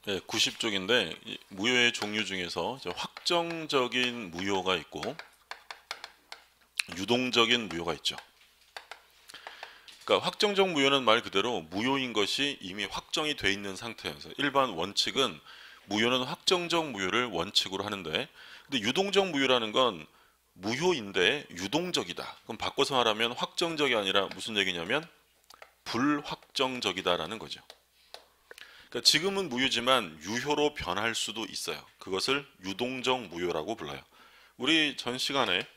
네, 90쪽인데 무효의 종류 중에서 이제 확정적인 무효가 있고 유동적인 무효가 있죠. 그러니까 확정적 무효는 말 그대로 무효인 것이 이미 확정이 돼 있는 상태여서 일반 원칙은 무효는 확정적 무효를 원칙으로 하는데, 근데 유동적 무효라는 건 무효인데 유동적이다. 그럼 바꿔서 말하면 확정적이 아니라 무슨 얘기냐면 불확정적이다라는 거죠. 그러니까 지금은 무효지만 유효로 변할 수도 있어요. 그것을 유동적 무효라고 불러요. 우리 전 시간에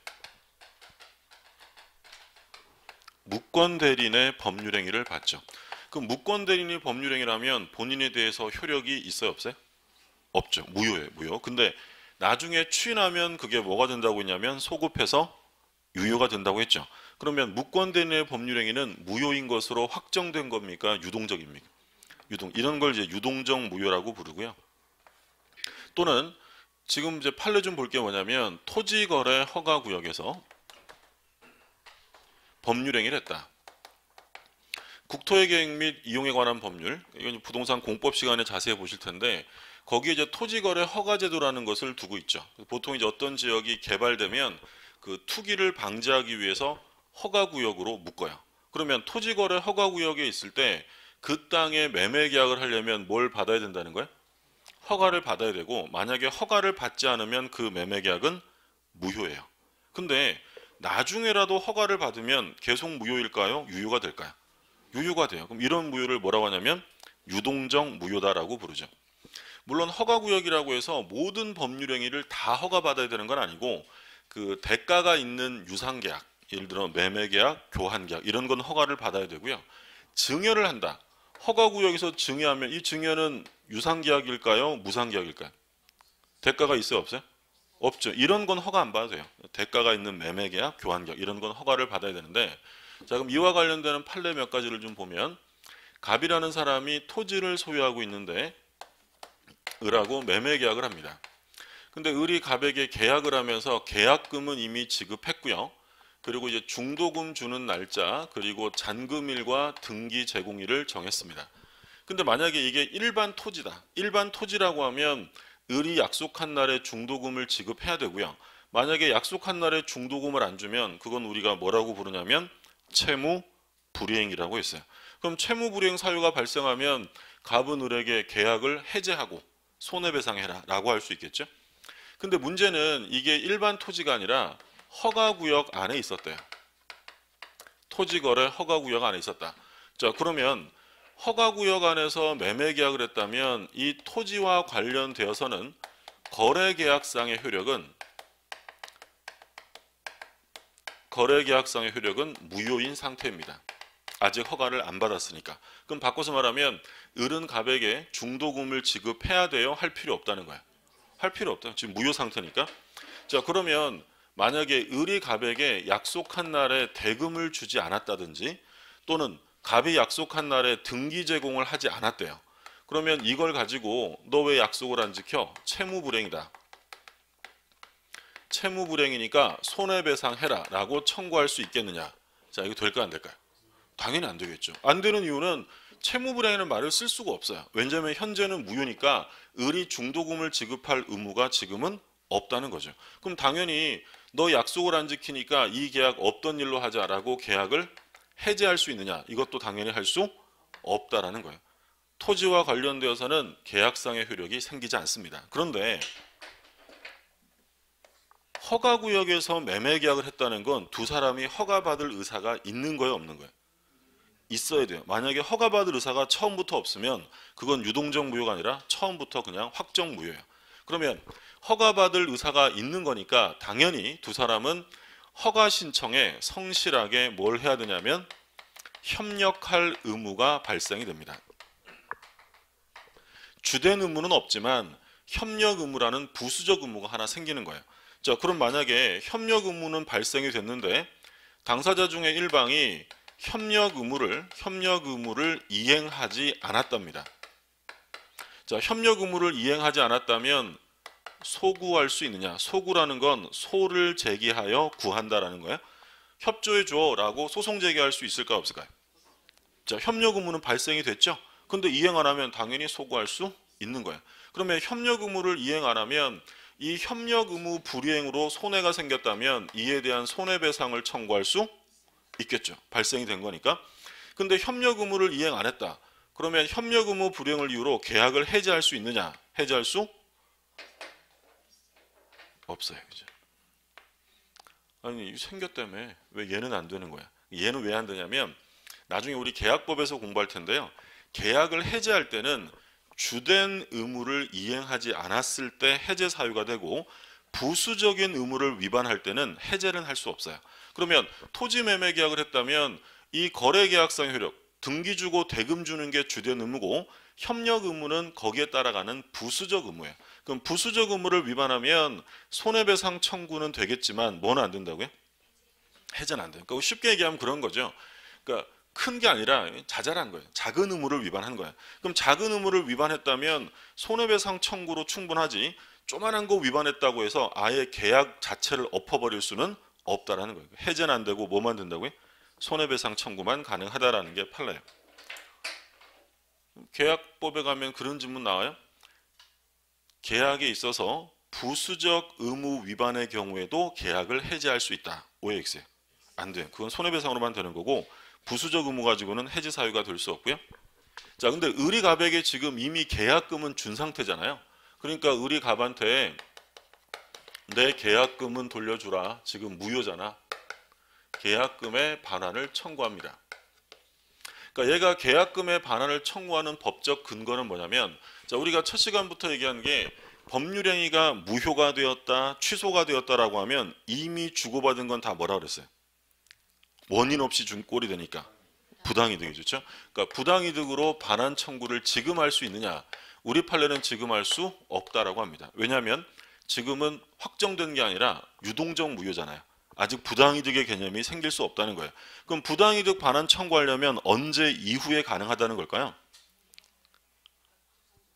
무권 대리인의 법률행위를 봤죠. 그럼 무권 대리인이 법률행위라면 본인에 대해서 효력이 있어요, 없어요? 없죠. 무효예요, 무효. 근데 나중에 추인하면 그게 뭐가 된다고 했냐면 소급해서 유효가 된다고 했죠. 그러면 무권 대리인의 법률행위는 무효인 것으로 확정된 겁니까? 유동적입니까? 유동. 이런 걸 이제 유동적 무효라고 부르고요. 또는 지금 이제 판례 좀 볼 게 뭐냐면 토지거래 허가구역에서 법률행위를 했다. 국토의 계획 및 이용에 관한 법률, 이건 부동산 공법 시간에 자세히 보실 텐데 거기에 이제 토지거래 허가제도라는 것을 두고 있죠. 보통 이제 어떤 지역이 개발되면 그 투기를 방지하기 위해서 허가구역으로 묶어요. 그러면 토지거래 허가구역에 있을 때 그 땅에 매매 계약을 하려면 뭘 받아야 된다는 거예요? 허가를 받아야 되고, 만약에 허가를 받지 않으면 그 매매 계약은 무효예요. 근데 나중에라도 허가를 받으면 계속 무효일까요? 유효가 될까요? 유효가 돼요. 그럼 이런 무효를 뭐라고 하냐면 유동적 무효다라고 부르죠. 물론 허가구역이라고 해서 모든 법률행위를 다 허가받아야 되는 건 아니고 그 대가가 있는 유상계약, 예를 들어 매매계약, 교환계약 이런 건 허가를 받아야 되고요. 증여를 한다. 허가구역에서 증여하면 이 증여는 유상계약일까요? 무상계약일까요? 대가가 있어요, 없어요? 없죠. 이런 건 허가 안 받아도 돼요. 대가가 있는 매매계약, 교환계약 이런 건 허가를 받아야 되는데, 자 그럼 이와 관련되는 판례 몇 가지를 좀 보면, 갑이라는 사람이 토지를 소유하고 있는데 을하고 매매계약을 합니다. 근데 을이 갑에게 계약을 하면서 계약금은 이미 지급했고요. 그리고 이제 중도금 주는 날짜, 그리고 잔금일과 등기 제공일을 정했습니다. 근데 만약에 이게 일반 토지다. 일반 토지라고 하면 을이 약속한 날에 중도금을 지급해야 되고요. 만약에 약속한 날에 중도금을 안 주면 그건 우리가 뭐라고 부르냐면 채무 불이행이라고 했어요. 그럼 채무 불이행 사유가 발생하면 갑은 을에게 계약을 해제하고 손해배상해라 라고 할 수 있겠죠. 근데 문제는 이게 일반 토지가 아니라 허가구역 안에 있었대요. 토지거래 허가구역 안에 있었다. 자 그러면 허가구역 안에서 매매계약을 했다면 이 토지와 관련되어서는 거래계약상의 효력은 무효인 상태입니다. 아직 허가를 안 받았으니까. 그럼 바꿔서 말하면 을은 갑에게 중도금을 지급해야 돼요? 할 필요 없다는 거야. 할 필요 없다. 지금 무효 상태니까. 자 그러면 만약에 을이 갑에게 약속한 날에 대금을 주지 않았다든지 또는 갑이 약속한 날에 등기 제공을 하지 않았대요. 그러면 이걸 가지고 너 왜 약속을 안 지켜? 채무불이행이다. 채무불이행이니까 손해배상해라 라고 청구할 수 있겠느냐. 자 이거 될까 안 될까요? 당연히 안 되겠죠. 안 되는 이유는 채무불이행이라는 말을 쓸 수가 없어요. 왜냐하면 현재는 무효니까 을이 중도금을 지급할 의무가 지금은 없다는 거죠. 그럼 당연히 너 약속을 안 지키니까 이 계약 없던 일로 하자라고 계약을 해제할 수 있느냐? 이것도 당연히 할 수 없다라는 거예요. 토지와 관련되어서는 계약상의 효력이 생기지 않습니다. 그런데 허가구역에서 매매계약을 했다는 건 두 사람이 허가받을 의사가 있는 거예요, 없는 거예요? 있어야 돼요. 만약에 허가받을 의사가 처음부터 없으면 그건 유동적 무효가 아니라 처음부터 그냥 확정 무효예요. 그러면 허가받을 의사가 있는 거니까 당연히 두 사람은 허가 신청에 성실하게 뭘 해야 되냐면 협력할 의무가 발생이 됩니다. 주된 의무는 없지만 협력 의무라는 부수적 의무가 하나 생기는 거예요. 자, 그럼 만약에 협력 의무는 발생이 됐는데 당사자 중에 일방이 협력 의무를 이행하지 않았답니다. 자, 협력 의무를 이행하지 않았다면 소구할 수 있느냐? 소구라는 건 소를 제기하여 구한다라는 거예요. 협조해 줘라고 소송 제기할 수 있을까 없을까요? 자, 협력 의무는 발생이 됐죠. 근데 이행 안 하면 당연히 소구할 수 있는 거야. 그러면 협력 의무를 이행 안 하면 이 협력 의무 불이행으로 손해가 생겼다면 이에 대한 손해배상을 청구할 수 있겠죠. 발생이 된 거니까. 근데 협력 의무를 이행 안 했다. 그러면 협력 의무 불이행을 이유로 계약을 해지할 수 있느냐? 해지할 수 없어요. 그죠? 아니 생겼다며 왜 얘는 안 되는 거야? 얘는 왜 안 되냐면 나중에 우리 계약법에서 공부할 텐데요. 계약을 해지할 때는 주된 의무를 이행하지 않았을 때 해제 사유가 되고 부수적인 의무를 위반할 때는 해제는 할 수 없어요. 그러면 토지 매매 계약을 했다면 이 거래 계약상 효력, 등기 주고 대금 주는 게 주된 의무고 협력 의무는 거기에 따라가는 부수적 의무예요. 그럼 부수적 의무를 위반하면 손해배상 청구는 되겠지만 뭐는 안 된다고요? 해제는 안 돼요. 그러니까 쉽게 얘기하면 그런 거죠. 그러니까 큰 게 아니라 자잘한 거예요. 작은 의무를 위반한 거예요. 그럼 작은 의무를 위반했다면 손해배상 청구로 충분하지 조만한 거 위반했다고 해서 아예 계약 자체를 엎어버릴 수는 없다라는 거예요. 해제는 안 되고 뭐만 된다고요? 손해배상 청구만 가능하다라는 게 판례예요. 계약법에 가면 그런 질문 나와요. 계약에 있어서 부수적 의무 위반의 경우에도 계약을 해지할 수 있다. OX예요. 안 돼요. 그건 손해배상으로만 되는 거고 부수적 의무 가지고는 해지 사유가 될 수 없고요. 자, 근데 의리갑에게 지금 이미 계약금은 준 상태잖아요. 그러니까 의리갑한테 내 계약금은 돌려주라. 지금 무효잖아. 계약금의 반환을 청구합니다. 그러니까 얘가 계약금의 반환을 청구하는 법적 근거는 뭐냐면, 자, 우리가 첫 시간부터 얘기한 게 법률행위가 무효가 되었다, 취소가 되었다라고 하면 이미 주고받은 건 다 뭐라 그랬어요? 원인 없이 준 꼴이 되니까 부당이득이죠. 그렇죠? 그러니까 부당이득으로 반환 청구를 지금 할 수 있느냐? 우리 판례는 지금 할 수 없다라고 합니다. 왜냐하면 지금은 확정된 게 아니라 유동적 무효잖아요. 아직 부당이득의 개념이 생길 수 없다는 거예요. 그럼 부당이득 반환 청구하려면 언제 이후에 가능하다는 걸까요?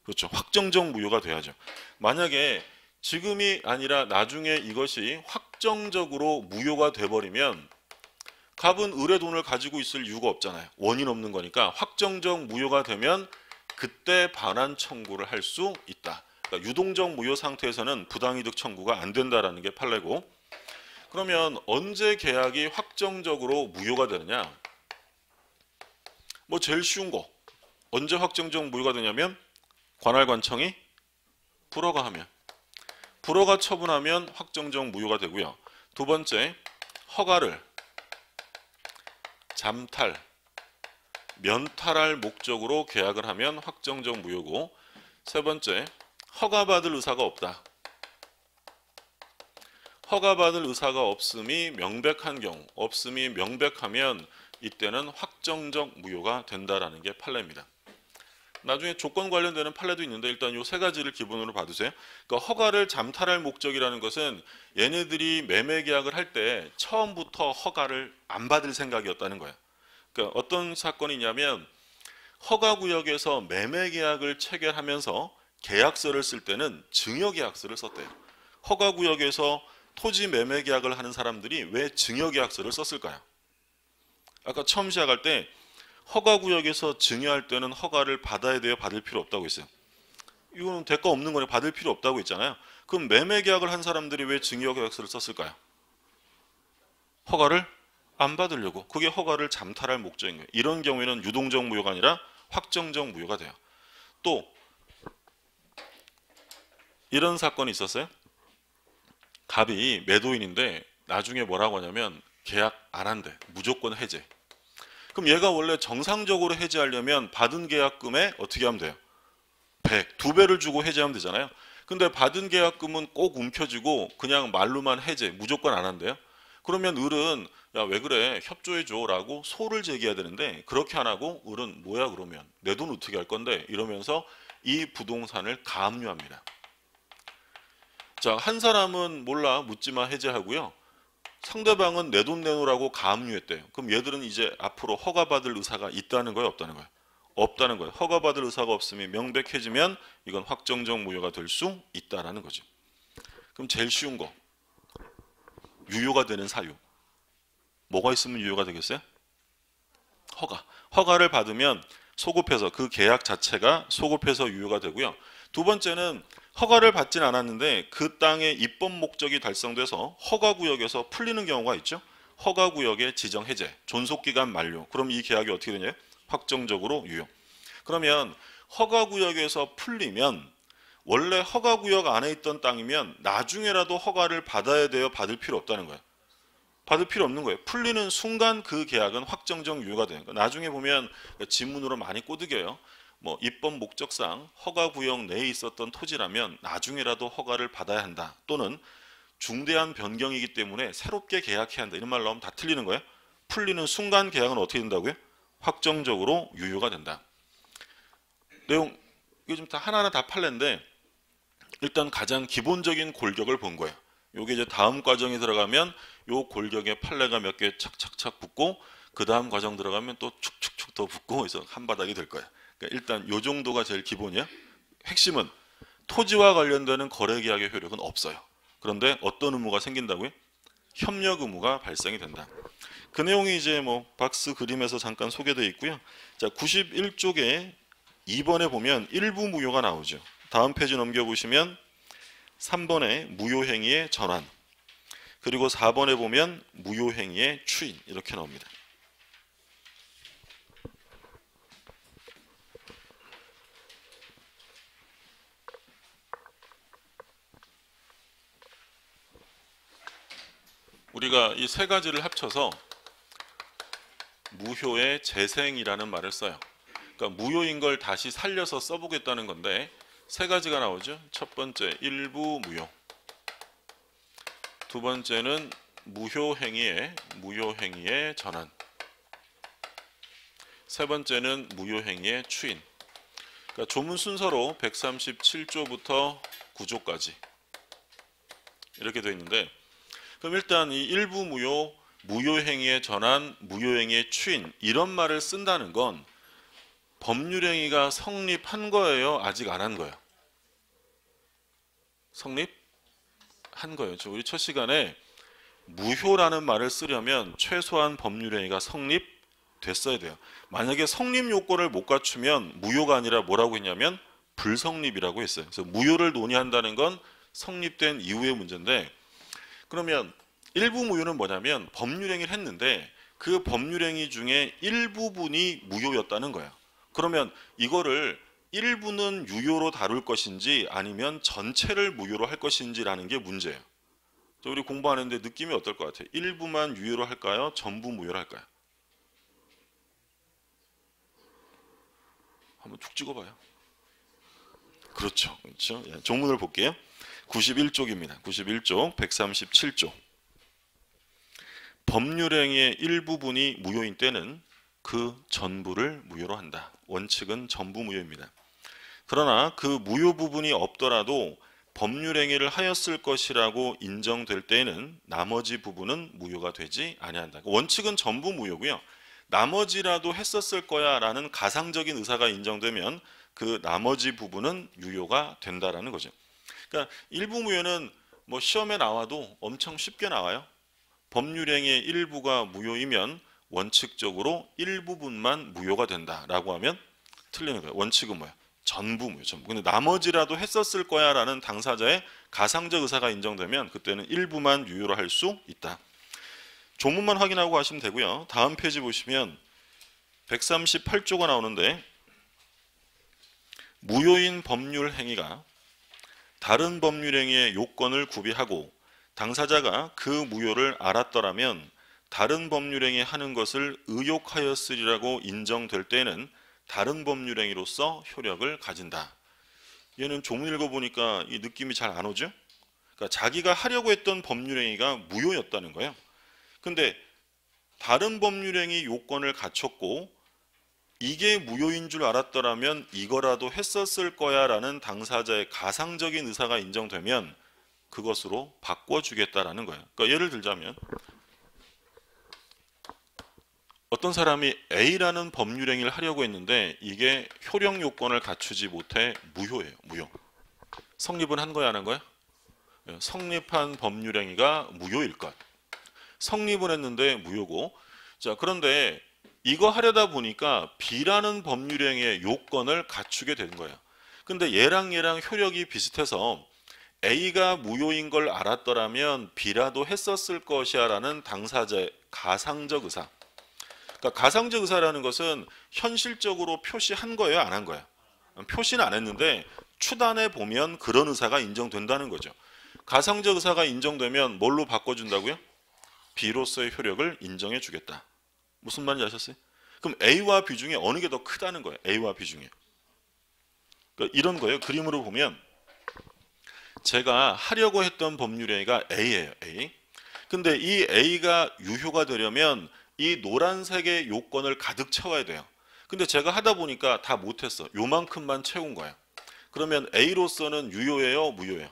그렇죠. 확정적 무효가 돼야죠. 만약에 지금이 아니라 나중에 이것이 확정적으로 무효가 돼버리면 갑은 을의 돈을 가지고 있을 이유가 없잖아요. 원인 없는 거니까 확정적 무효가 되면 그때 반환 청구를 할 수 있다. 그러니까 유동적 무효 상태에서는 부당이득 청구가 안 된다라는 게 판례고, 그러면 언제 계약이 확정적으로 무효가 되느냐? 뭐 제일 쉬운 거. 언제 확정적 무효가 되냐면 관할관청이 불허가 하면, 불허가 처분하면 확정적 무효가 되고요. 두 번째, 허가를 잠탈, 면탈할 목적으로 계약을 하면 확정적 무효고, 세 번째, 허가받을 의사가 없다. 허가받을 의사가 없음이 명백한 경우, 없음이 명백하면 이때는 확정적 무효가 된다라는 게 판례입니다. 나중에 조건 관련되는 판례도 있는데 일단 이 세 가지를 기본으로 봐두세요. 그러니까 허가를 잠탈할 목적이라는 것은 얘네들이 매매 계약을 할 때 처음부터 허가를 안 받을 생각이었다는 거예요. 그러니까 어떤 사건이냐면 허가구역에서 매매 계약을 체결하면서 계약서를 쓸 때는 증여계약서를 썼대요. 허가구역에서 토지 매매 계약을 하는 사람들이 왜 증여계약서를 썼을까요? 아까 처음 시작할 때 허가구역에서 증여할 때는 허가를 받아야 돼요? 받을 필요 없다고 했어요. 이거는 대가 없는 거니 받을 필요 없다고 했잖아요. 그럼 매매 계약을 한 사람들이 왜 증여계약서를 썼을까요? 허가를 안 받으려고. 그게 허가를 잠탈할 목적인 거예요. 이런 경우에는 유동적 무효가 아니라 확정적 무효가 돼요. 또 이런 사건이 있었어요. 갑이 매도인인데 나중에 뭐라고 하냐면 계약 안 한대. 무조건 해제. 그럼 얘가 원래 정상적으로 해제하려면 받은 계약금에 어떻게 하면 돼요? 100, 2배를 주고 해제하면 되잖아요. 근데 받은 계약금은 꼭 움켜쥐고 그냥 말로만 해제, 무조건 안 한대요. 그러면 을은 야, 왜 그래? 협조해줘 라고 소를 제기해야 되는데 그렇게 안 하고 을은 뭐야 그러면? 내 돈 어떻게 할 건데? 이러면서 이 부동산을 가압류합니다. 자, 한 사람은 몰라 묻지마 해제하고요. 상대방은 내 돈 내놓으라고 가압류했대요. 그럼 얘들은 이제 앞으로 허가받을 의사가 있다는 거예요? 없다는 거예요? 없다는 거예요. 허가받을 의사가 없음이 명백해지면 이건 확정적 무효가 될 수 있다는 거죠. 그럼 제일 쉬운 거. 유효가 되는 사유. 뭐가 있으면 유효가 되겠어요? 허가. 허가를 받으면 소급해서 그 계약 자체가 소급해서 유효가 되고요. 두 번째는 허가를 받진 않았는데 그 땅의 입법 목적이 달성돼서 허가구역에서 풀리는 경우가 있죠. 허가구역의 지정 해제, 존속기간 만료. 그럼 이 계약이 어떻게 되냐? 확정적으로 유효. 그러면 허가구역에서 풀리면 원래 허가구역 안에 있던 땅이면 나중에라도 허가를 받아야 돼요? 받을 필요 없다는 거예요. 받을 필요 없는 거예요. 풀리는 순간 그 계약은 확정적 유효가 되는 거예요. 나중에 보면 지문으로 많이 꼬드겨요. 뭐 입법 목적상 허가구역 내에 있었던 토지라면 나중에라도 허가를 받아야 한다. 또는 중대한 변경이기 때문에 새롭게 계약해야 한다. 이런 말 나오면 다 틀리는 거예요. 풀리는 순간 계약은 어떻게 된다고요? 확정적으로 유효가 된다. 내용 이거 좀 다 하나하나 다 판례인데 일단 가장 기본적인 골격을 본 거예요. 요게 이제 다음 과정에 들어가면 요 골격에 판례가 몇 개 착착착 붙고 그 다음 과정 들어가면 또 축축축 더 붙고 해서 한 바닥이 될 거예요. 그러니까 일단 요 정도가 제일 기본이야. 핵심은 토지와 관련되는 거래계약의 효력은 없어요. 그런데 어떤 의무가 생긴다고요? 협력 의무가 발생이 된다. 그 내용이 이제 뭐 박스 그림에서 잠깐 소개되어 있고요. 자, 91쪽에 2번에 보면 일부 무효가 나오죠. 다음 페이지 넘겨보시면 3번에 무효행위의 전환, 그리고 4번에 보면 무효행위의 추인 이렇게 나옵니다. 우리가 이 세 가지를 합쳐서 무효의 재생이라는 말을 써요. 그러니까 무효인 걸 다시 살려서 써보겠다는 건데 세 가지가 나오죠. 첫 번째 일부 무효, 두 번째는 무효행위의 전환, 세 번째는 무효행위의 추인. 그러니까 조문 순서로 137조부터 9조까지 이렇게 되어 있는데, 그럼 일단 이 일부 무효, 무효행위의 전환, 무효행위의 추인 이런 말을 쓴다는 건 법률행위가 성립한 거예요? 아직 안 한 거예요? 성립한 거예요. 우리 첫 시간에 무효라는 말을 쓰려면 최소한 법률행위가 성립됐어야 돼요. 만약에 성립 요건을 못 갖추면 무효가 아니라 뭐라고 했냐면 불성립이라고 했어요. 그래서 무효를 논의한다는 건 성립된 이후의 문제인데, 그러면 일부 무효는 뭐냐면 법률행위를 했는데 그 법률행위 중에 일부분이 무효였다는 거예요. 그러면 이거를 일부는 유효로 다룰 것인지 아니면 전체를 무효로 할 것인지라는 게 문제예요. 우리 공부하는데 느낌이 어떨 것 같아요? 일부만 유효로 할까요? 전부 무효로 할까요? 한번 툭 찍어봐요. 그렇죠. 그렇죠. 예, 조문을 볼게요. 91쪽입니다. 91쪽 137조. 법률행위의 일부분이 무효인 때는 그 전부를 무효로 한다. 원칙은 전부 무효입니다. 그러나 그 무효 부분이 없더라도 법률행위를 하였을 것이라고 인정될 때에는 나머지 부분은 무효가 되지 아니한다. 원칙은 전부 무효고요. 나머지라도 했었을 거야 라는 가상적인 의사가 인정되면 그 나머지 부분은 유효가 된다라는 거죠. 그러니까 일부 무효는 뭐 시험에 나와도 엄청 쉽게 나와요. 법률행위의 일부가 무효이면 원칙적으로 일부분만 무효가 된다라고 하면 틀리는 거예요. 원칙은 뭐야? 전부 무효. 전부. 근데 나머지라도 했었을 거야라는 당사자의 가상적 의사가 인정되면 그때는 일부만 유효로 할 수 있다. 조문만 확인하고 가시면 되고요. 다음 페이지 보시면 138조가 나오는데, 무효인 법률 행위가 다른 법률 행위의 요건을 구비하고 당사자가 그 무효를 알았더라면 다른 법률 행위 하는 것을 의욕하였으리라고 인정될 때는 다른 법률 행위로서 효력을 가진다. 얘는 조문 읽어보니까 이 느낌이 잘 안 오죠? 그러니까 자기가 하려고 했던 법률 행위가 무효였다는 거예요. 근데 다른 법률 행위 요건을 갖췄고 이게 무효인 줄 알았더라면 이거라도 했었을 거야 라는 당사자의 가상적인 의사가 인정되면 그것으로 바꿔주겠다라는 거예요. 그러니까 예를 들자면 어떤 사람이 A라는 법률 행위를 하려고 했는데 이게 효력 요건을 갖추지 못해 무효예요. 무효. 성립은 한 거야 안 한 거야? 성립한 법률 행위가 무효일 것. 성립을 했는데 무효고, 자 그런데 이거 하려다 보니까 B라는 법률 행위의 요건을 갖추게 되는 거예요. 근데 얘랑 효력이 비슷해서 A가 무효인 걸 알았더라면 B라도 했었을 것이야 라는 당사자의 가상적 의사. 그러니까 가상적 의사라는 것은 현실적으로 표시한 거예요, 안 한 거예요? 표시는 안 했는데 추단해 보면 그런 의사가 인정된다는 거죠. 가상적 의사가 인정되면 뭘로 바꿔준다고요? B로서의 효력을 인정해 주겠다. 무슨 말인지 아셨어요? 그럼 A와 B 중에 어느 게 더 크다는 거예요. A와 B 중에. 그러니까 이런 거예요. 그림으로 보면 제가 하려고 했던 법률 A가 A예요. A. 근데 이 A가 유효가 되려면 이 노란색의 요건을 가득 채워야 돼요. 근데 제가 하다 보니까 다 못했어. 요만큼만 채운 거예요. 그러면 A로서는 유효예요? 무효예요?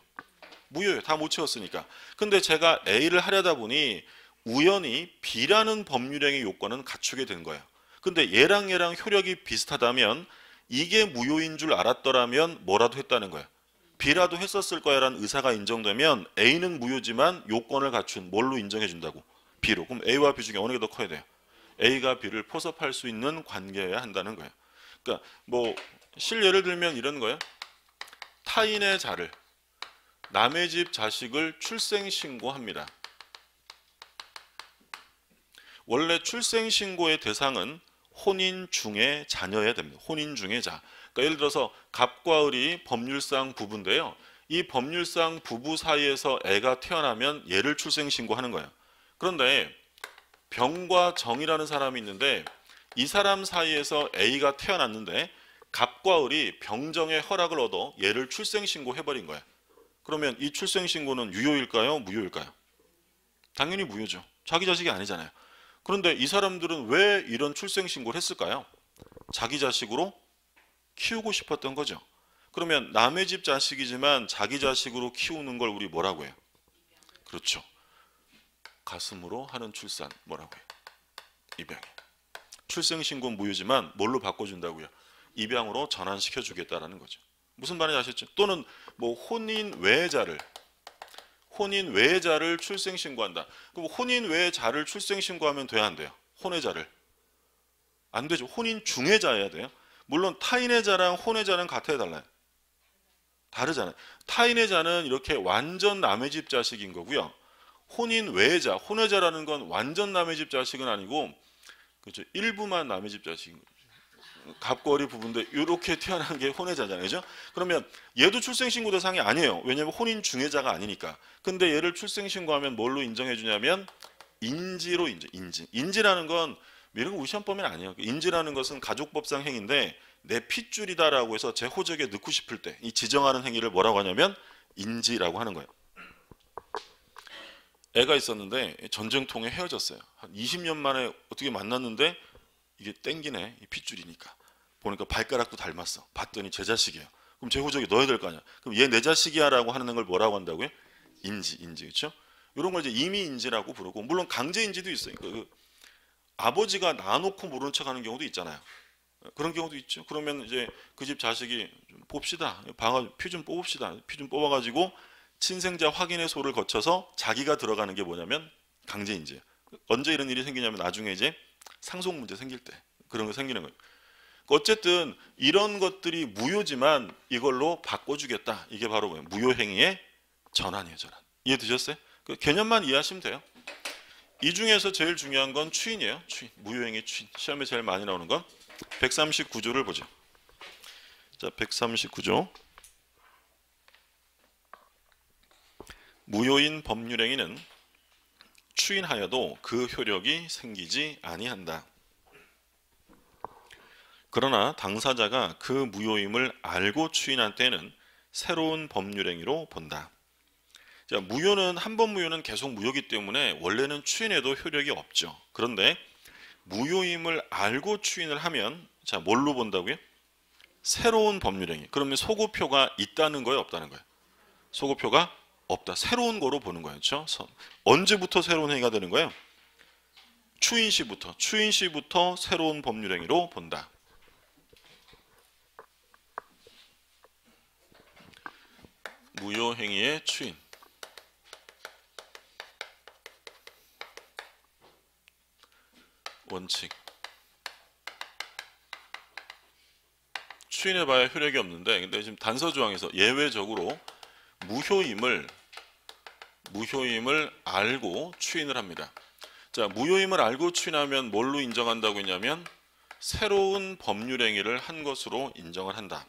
무효예요. 다 못 채웠으니까. 근데 제가 A를 하려다 보니 우연히 B라는 법률행위 요건은 갖추게 된 거예요. 근데 얘랑 효력이 비슷하다면 이게 무효인 줄 알았더라면 뭐라도 했다는 거예요. B라도 했었을 거야 라는 의사가 인정되면 A는 무효지만 요건을 갖춘 뭘로 인정해 준다고? B로. 그럼 A와 B 중에 어느 게 더 커야 돼요? A가 B를 포섭할 수 있는 관계여야 한다는 거예요. 그러니까 뭐 실예를 들면 이런 거예요. 타인의 자를, 남의 집 자식을 출생신고합니다. 원래 출생신고의 대상은 혼인 중의 자녀여야 됩니다. 혼인 중의 자. 그러니까 예를 들어서 갑과 을이 법률상 부부인데요. 이 법률상 부부 사이에서 애가 태어나면 얘를 출생신고하는 거예요. 그런데 병과 정이라는 사람이 있는데 이 사람 사이에서 A가 태어났는데 갑과 을이 병정의 허락을 얻어 얘를 출생신고해버린 거예요. 그러면 이 출생신고는 유효일까요? 무효일까요? 당연히 무효죠. 자기 자식이 아니잖아요. 그런데 이 사람들은 왜 이런 출생신고를 했을까요? 자기 자식으로 키우고 싶었던 거죠. 그러면 남의 집 자식이지만 자기 자식으로 키우는 걸 우리 뭐라고 해요? 그렇죠. 가슴으로 하는 출산 뭐라고 해요? 입양. 출생신고는 무효지만 뭘로 바꿔준다고요? 입양으로 전환시켜 주겠다라는 거죠. 무슨 말인지 아셨죠? 또는 뭐 혼인 외자를 출생신고한다. 그럼 혼인 외자를 출생신고하면 돼야 안 돼요? 혼외자를. 안 되죠. 혼인 중외자여야 돼요. 물론 타인의 자랑 혼의 자는 같아야 달라요. 다르잖아요. 타인의 자는 이렇게 완전 남의 집 자식인 거고요. 혼인 외자, 혼외자라는 건 완전 남의 집 자식은 아니고 그렇죠. 일부만 남의 집 자식인 거죠. 갑거리 부부인데 이렇게 태어난 게 혼외자잖아요. 그죠? 그러면 얘도 출생신고 대상이 아니에요. 왜냐하면 혼인 중외자가 아니니까. 근데 얘를 출생신고하면 뭘로 인정해 주냐면 인지로 인지라는 건 이런 거 우리 시험 범위는 아니에요. 인지라는 것은 가족법상 행위인데 내 핏줄이다라고 해서 제 호적에 넣고 싶을 때 이 지정하는 행위를 뭐라고 하냐면 인지라고 하는 거예요. 애가 있었는데 전쟁통에 헤어졌어요. 한 20년 만에 어떻게 만났는데 이게 땡기네. 이 핏줄이니까. 보니까 발가락도 닮았어. 봤더니 제 자식이에요. 그럼 제 호적에 넣어야 될 거 아니야. 그럼 얘 내 자식이야 라고 하는 걸 뭐라고 한다고요? 인지. 그렇죠? 이런 걸 이제 임의인지라고 부르고 물론 강제인지도 있어요. 그 아버지가 낳아놓고 모르는 척하는 경우도 있잖아요. 그런 경우도 있죠. 그러면 이제 그 집 자식이 좀 봅시다. 피 좀 뽑읍시다. 피 좀 뽑아가지고 친생자 확인의 소를 거쳐서 자기가 들어가는 게 뭐냐면 강제인지예요. 언제 이런 일이 생기냐면 나중에 이제 상속 문제 생길 때 그런 거 생기는 거예요. 어쨌든 이런 것들이 무효지만 이걸로 바꿔주겠다. 이게 바로 뭐예요? 무효행위의 전환이에요. 전환. 이해되셨어요? 그 개념만 이해하시면 돼요. 이 중에서 제일 중요한 건 추인이에요. 추인. 무효행위 추인. 시험에 제일 많이 나오는 건 139조를 보죠. 자, 139조. 무효인 법률행위는 추인하여도 그 효력이 생기지 아니한다. 그러나 당사자가 그 무효임을 알고 추인한 때는 새로운 법률행위로 본다. 자, 무효는 한 번 무효는 계속 무효이기 때문에 원래는 추인해도 효력이 없죠. 그런데 무효임을 알고 추인을 하면 자, 뭘로 본다고요? 새로운 법률행위. 그러면 소급표가 있다는 거예요, 없다는 거예요? 소급표가 없다. 새로운 거로 보는 거예요. 그렇죠? 언제부터 새로운 행위가 되는 거예요? 추인 시부터 새로운 법률행위로 본다. 무효행위의 추인. 원칙. 추인해봐야 효력이 없는데, 근데 지금 단서 조항에서 예외적으로 무효임을 알고 추인을 합니다. 자, 무효임을 알고 추인하면 뭘로 인정한다고 했냐면 새로운 법률 행위를 한 것으로 인정을 한다.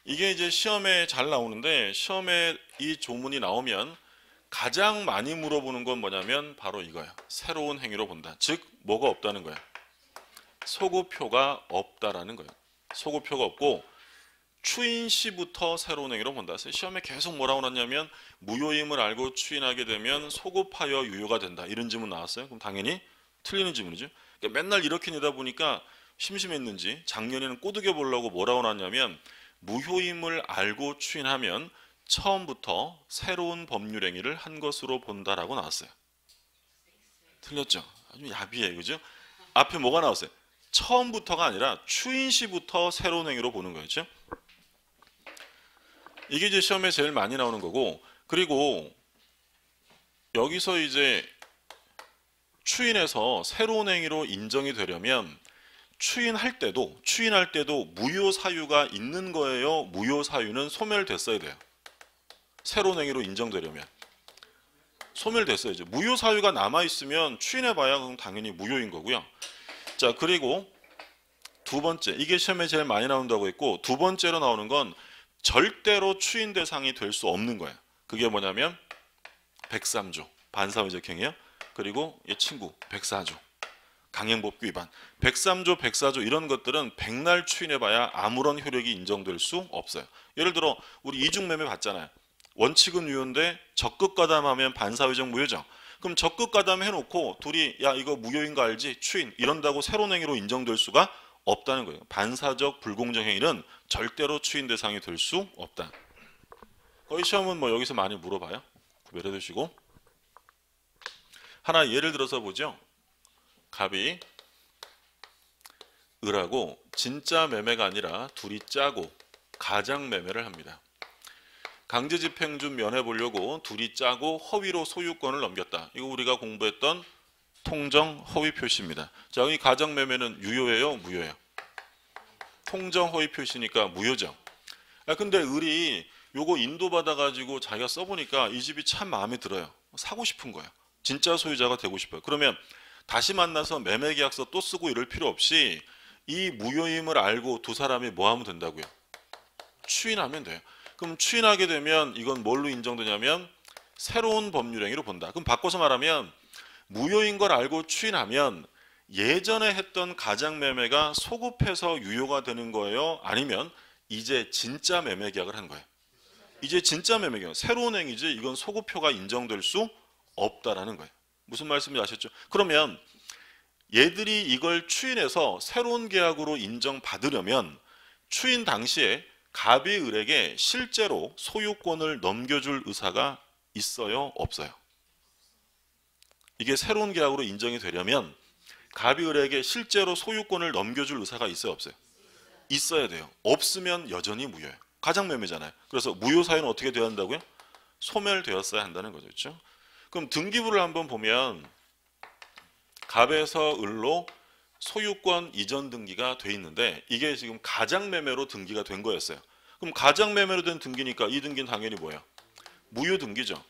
이게 이제 시험에 잘 나오는데, 시험에 이 조문이 나오면 가장 많이 물어보는 건 뭐냐면 바로 이거야. 새로운 행위로 본다. 즉 뭐가 없다는 거야. 소급표가 없다라는 거예요. 소급표가 없고 추인 시부터 새로운 행위로 본다. 그래서 시험에 계속 뭐라고 나왔냐면 무효임을 알고 추인하게 되면 소급하여 유효가 된다. 이런 질문 나왔어요. 그럼 당연히 틀리는 질문이죠. 그러니까 맨날 이렇게 내다 보니까 심심했는지 작년에는 꼬드겨 보려고 뭐라고 나왔냐면 무효임을 알고 추인하면 처음부터 새로운 법률 행위를 한 것으로 본다라고 나왔어요. 틀렸죠? 아주 야비해, 그죠? 앞에 뭐가 나왔어요? 처음부터가 아니라 추인 시부터 새로운 행위로 보는 거였죠. 이게 이제 시험에 제일 많이 나오는 거고, 그리고 여기서 이제 추인해서 새로운 행위로 인정이 되려면 추인할 때도 무효 사유가 있는 거예요. 무효 사유는 소멸됐어야 돼요. 새로운 행위로 인정되려면 소멸됐어야죠. 무효 사유가 남아 있으면 추인해봐야 그럼 당연히 무효인 거고요. 자, 그리고 두 번째, 이게 시험에 제일 많이 나온다고 했고, 두 번째로 나오는 건 절대로 추인 대상이 될 수 없는 거예요. 그게 뭐냐면 103조 반사회적 행위요. 그리고 얘 친구 104조 강행법규 위반. 103조 104조 이런 것들은 백날 추인해봐야 아무런 효력이 인정될 수 없어요. 예를 들어 우리 이중매매 봤잖아요. 원칙은 유효인데 적극가담하면 반사회적 무효죠. 그럼 적극가담 해놓고 둘이 야 이거 무효인 거 알지? 추인 이런다고 새로운 행위로 인정될 수가 없다는 거예요. 반사적 불공정 행위는 절대로 추인 대상이 될 수 없다. 거의 시험은 뭐 여기서 많이 물어봐요. 구별해 두시고. 하나 예를 들어서 보죠. 갑이 을하고 진짜 매매가 아니라 둘이 짜고 가장 매매를 합니다. 강제집행 좀 면해보려고 둘이 짜고 허위로 소유권을 넘겼다. 이거 우리가 공부했던 통정 허위 표시입니다. 자, 이 가정 매매는 유효예요, 무효예요? 통정 허위 표시니까 무효죠. 근데 을이 요거 인도받아 가지고 자기가 써보니까 이 집이 참 마음에 들어요. 사고 싶은 거예요. 진짜 소유자가 되고 싶어요. 그러면 다시 만나서 매매계약서 또 쓰고 이럴 필요 없이 이 무효임을 알고 두 사람이 뭐 하면 된다고요? 추인하면 돼요. 그럼 추인하게 되면 이건 뭘로 인정되냐면 새로운 법률 행위로 본다. 그럼 바꿔서 말하면 무효인 걸 알고 추인하면 예전에 했던 가장매매가 소급해서 유효가 되는 거예요? 아니면 이제 진짜 매매 계약을 한 거예요? 이제 진짜 매매 계약, 새로운 행위지 이건 소급표가 인정될 수 없다라는 거예요. 무슨 말씀인지 아셨죠? 그러면 얘들이 이걸 추인해서 새로운 계약으로 인정받으려면 추인 당시에 갑이 을에게 실제로 소유권을 넘겨줄 의사가 있어요? 없어요? 이게 새로운 계약으로 인정이 되려면 갑이 을에게 실제로 소유권을 넘겨줄 의사가 있어요? 없어요? 있어야 돼요. 없으면 여전히 무효예요. 가장매매잖아요. 그래서 무효 사유는 어떻게 되어야 한다고요? 소멸되었어야 한다는 거죠. 그렇죠? 그럼 등기부를 한번 보면 갑에서 을로 소유권 이전 등기가 돼 있는데 이게 지금 가장매매로 등기가 된 거였어요. 그럼 가장매매로 된 등기니까 이 등기는 당연히 뭐예요? 무효 등기죠.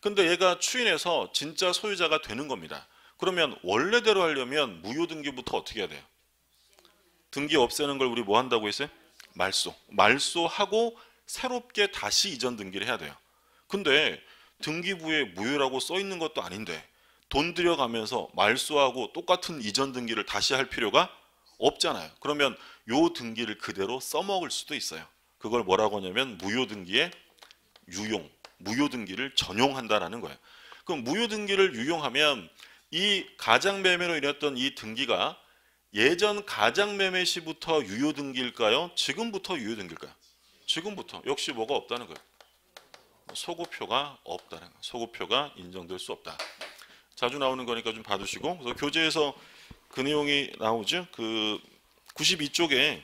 근데 얘가 추인해서 진짜 소유자가 되는 겁니다. 그러면 원래대로 하려면 무효 등기부터 어떻게 해야 돼요? 등기 없애는 걸 우리 뭐 한다고 했어요? 말소. 말소하고 새롭게 다시 이전 등기를 해야 돼요. 근데 등기부에 무효라고 써 있는 것도 아닌데 돈 들여가면서 말소하고 똑같은 이전 등기를 다시 할 필요가 없잖아요. 그러면 요 등기를 그대로 써먹을 수도 있어요. 그걸 뭐라고 하냐면 무효 등기의 유용, 무효 등기를 전용한다라는 거예요. 그럼 무효 등기를 유용하면 이 가장매매로 인했던 이 등기가 예전 가장매매 시부터 유효 등기일까요? 지금부터 유효 등기일까요? 지금부터. 역시 뭐가 없다는 거예요. 소급표가 없다는 거예요. 소급표가 인정될 수 없다. 자주 나오는 거니까 좀 봐두시고. 그래서 교재에서 그 내용이 나오죠. 그 92쪽에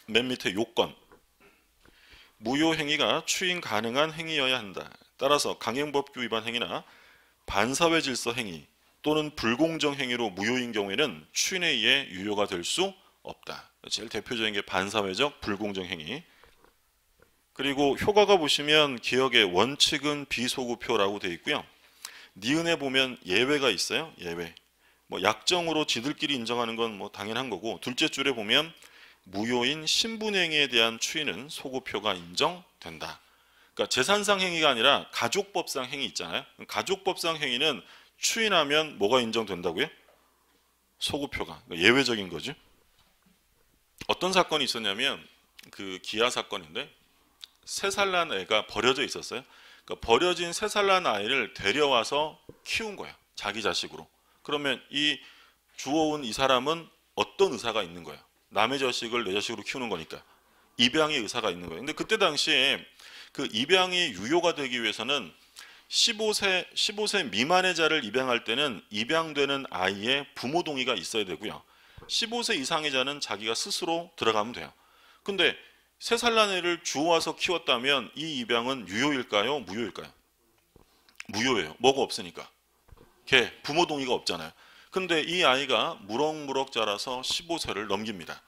맨 밑에 요건. 무효 행위가 추인 가능한 행위여야 한다. 따라서 강행법규 위반 행위나 반사회 질서 행위 또는 불공정 행위로 무효인 경우에는 추인에 의해 유효가 될 수 없다. 제일 대표적인 게 반사회적 불공정 행위. 그리고 효과가 보시면 기억의 원칙은 비소급표라고 되어 있고요. 니은에 보면 예외가 있어요. 예외. 뭐 약정으로 지들끼리 인정하는 건 뭐 당연한 거고, 둘째 줄에 보면 무효인 신분행위에 대한 추인은 소급표가 인정된다. 그러니까 재산상 행위가 아니라 가족법상 행위 있잖아요. 가족법상 행위는 추인하면 뭐가 인정된다고요? 소급표가. 그러니까 예외적인 거죠. 어떤 사건이 있었냐면 그 기아 사건인데 3살 난 애가 버려져 있었어요. 그러니까 버려진 3살 난 아이를 데려와서 키운 거예요. 자기 자식으로. 그러면 이 주워온 이 사람은 어떤 의사가 있는 거예요? 남의 자식을 내 자식으로 키우는 거니까 입양의 의사가 있는 거예요. 근데 그때 당시에 그 입양이 유효가 되기 위해서는 15세 미만의 자를 입양할 때는 입양되는 아이의 부모 동의가 있어야 되고요. 15세 이상의 자는 자기가 스스로 들어가면 돼요. 근데 3살 난 애를 주워와서 키웠다면 이 입양은 유효일까요? 무효일까요? 무효예요. 뭐가 없으니까. 걔 부모 동의가 없잖아요. 근데 이 아이가 무럭무럭 자라서 15세를 넘깁니다.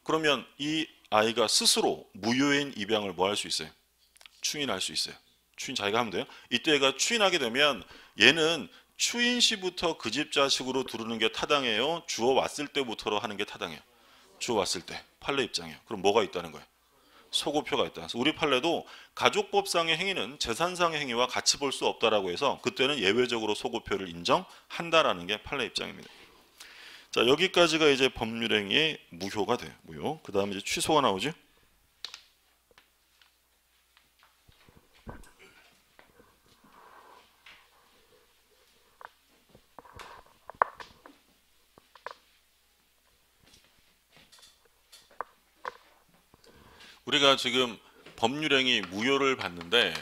그러면 이 아이가 스스로 무효인 입양을 뭐 할 수 있어요? 추인할 수 있어요. 추인 자기가 하면 돼요. 이때 얘가 추인하게 되면 얘는 추인 시부터 그 집 자식으로 두르는 게 타당해요? 주워왔을 때부터 하는 게 타당해요? 주워왔을 때. 판례 입장이에요. 그럼 뭐가 있다는 거예요? 소급표가 있다. 그래서 우리 판례도 가족법상의 행위는 재산상의 행위와 같이 볼 수 없다라고 해서 그때는 예외적으로 소급표를 인정한다라는 게 판례 입장입니다. 자, 여기까지가 이제 법률행위의 무효가 돼요. 무효. 그 다음에 이제 취소가 나오죠. 우리가 지금 법률행위 무효를 봤는데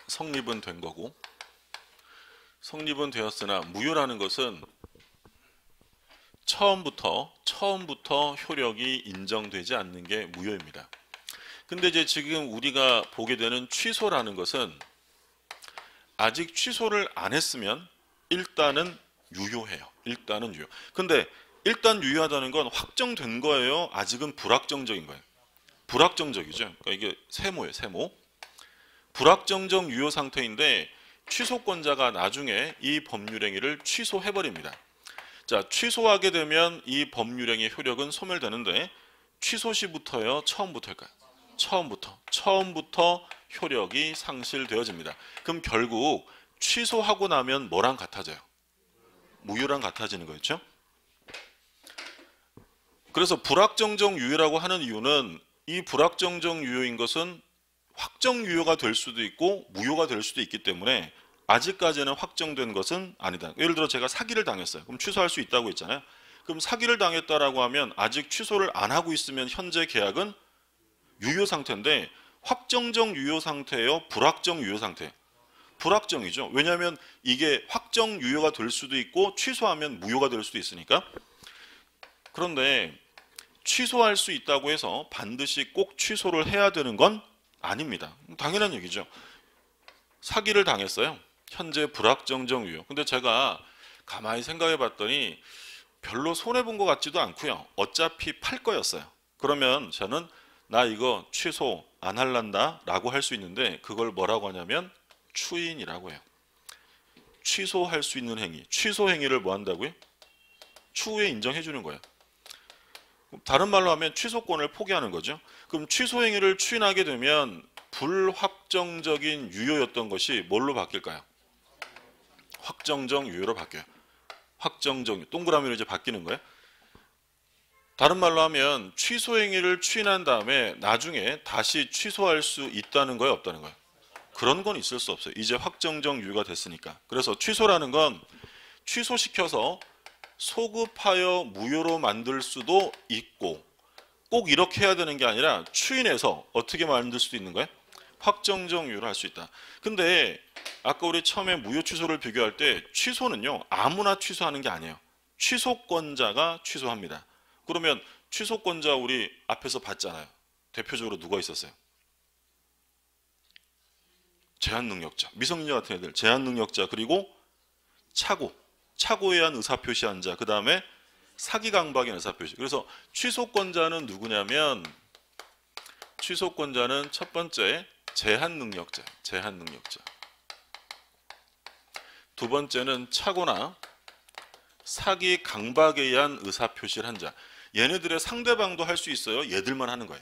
성립은 된 거고, 성립은 되었으나 무효라는 것은 처음부터 효력이 인정되지 않는 게 무효입니다. 근데 이제 지금 우리가 보게 되는 취소라는 것은 아직 취소를 안 했으면 일단은 유효해요. 일단은 유효. 근데 일단 유효하다는 건 확정된 거예요? 아직은 불확정적인 거예요? 불확정적이죠. 그러니까 이게 세모예요. 세모. 불확정적 유효 상태인데 취소권자가 나중에 이 법률행위를 취소해버립니다. 자, 취소하게 되면 이 법률행위의 효력은 소멸되는데 취소 시부터요? 처음부터일까요? 처음부터 효력이 상실되어집니다. 그럼 결국 취소하고 나면 뭐랑 같아져요? 무효랑 같아지는 거였죠. 그래서 불확정적 유효라고 하는 이유는 이 불확정적 유효인 것은 확정 유효가 될 수도 있고 무효가 될 수도 있기 때문에 아직까지는 확정된 것은 아니다. 예를 들어 제가 사기를 당했어요. 그럼 취소할 수 있다고 했잖아요. 그럼 사기를 당했다라고 하면 아직 취소를 안 하고 있으면 현재 계약은 유효 상태인데 확정적 유효 상태예요? 불확정 유효 상태예요? 불확정이죠. 왜냐하면 이게 확정 유효가 될 수도 있고 취소하면 무효가 될 수도 있으니까. 그런데 취소할 수 있다고 해서 반드시 꼭 취소를 해야 되는 건 아닙니다. 당연한 얘기죠. 사기를 당했어요. 현재 불확정적 유효. 근데 제가 가만히 생각해 봤더니 별로 손해본 것 같지도 않고요. 어차피 팔 거였어요. 그러면 저는 나 이거 취소 안 할란다 라고 할 수 있는데 그걸 뭐라고 하냐면 추인이라고 해요. 취소할 수 있는 행위. 취소 행위를 뭐 한다고요? 추후에 인정해 주는 거예요. 다른 말로 하면 취소권을 포기하는 거죠. 그럼 취소 행위를 추인하게 되면 불확정적인 유효였던 것이 뭘로 바뀔까요? 확정적 유효로 바뀌어요. 확정적 동그라미로 이제 바뀌는 거예요. 다른 말로 하면 취소 행위를 추인한 다음에 나중에 다시 취소할 수 있다는 거예요, 없다는 거예요? 그런 건 있을 수 없어요. 이제 확정적 유효가 됐으니까. 그래서 취소라는 건 취소시켜서 소급하여 무효로 만들 수도 있고 꼭 이렇게 해야 되는 게 아니라 추인해서 어떻게 만들 수도 있는 거예요? 확정적 유효를 할 수 있다. 근데 아까 우리 처음에 무효 취소를 비교할 때 취소는요 아무나 취소하는 게 아니에요. 취소권자가 취소합니다. 그러면 취소권자 우리 앞에서 봤잖아요. 대표적으로 누가 있었어요? 제한능력자, 미성년자 같은 애들, 제한능력자, 그리고 착오에 의한 의사표시한 자, 그 다음에 사기 강박인 의사표시. 그래서 취소권자는 누구냐면 취소권자는 첫 번째 제한 능력자. 두 번째는 차고나 사기 강박에 의한 의사표시를 한 자. 얘네들의 상대방도 할 수 있어요. 얘들만 하는 거예요.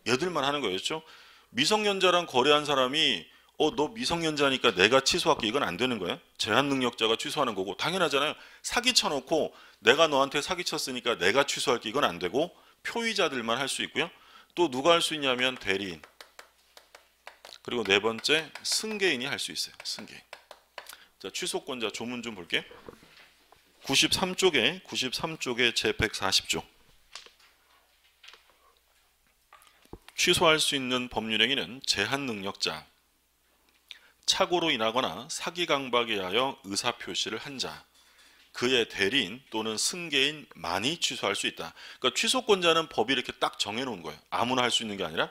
그렇죠? 미성년자랑 거래한 사람이 너 미성년자니까 내가 취소할게, 이건 안 되는 거예요. 제한 능력자가 취소하는 거고, 당연하잖아요. 사기 쳐놓고 내가 너한테 사기 쳤으니까 내가 취소할게, 이건 안 되고 표의자들만 할 수 있고요. 또 누가 할 수 있냐면 대리인, 그리고 네 번째 승계인이 할 수 있어요. 승계인. 자, 취소권자 조문 좀 볼게요. 93쪽에 제140조. 취소할 수 있는 법률행위는 제한 능력자, 착오로 인하거나 사기 강박에 의하여 의사표시를 한 자, 그의 대리인 또는 승계인만이 취소할 수 있다. 그러니까 취소권자는 법이 이렇게 딱 정해놓은 거예요. 아무나 할 수 있는 게 아니라.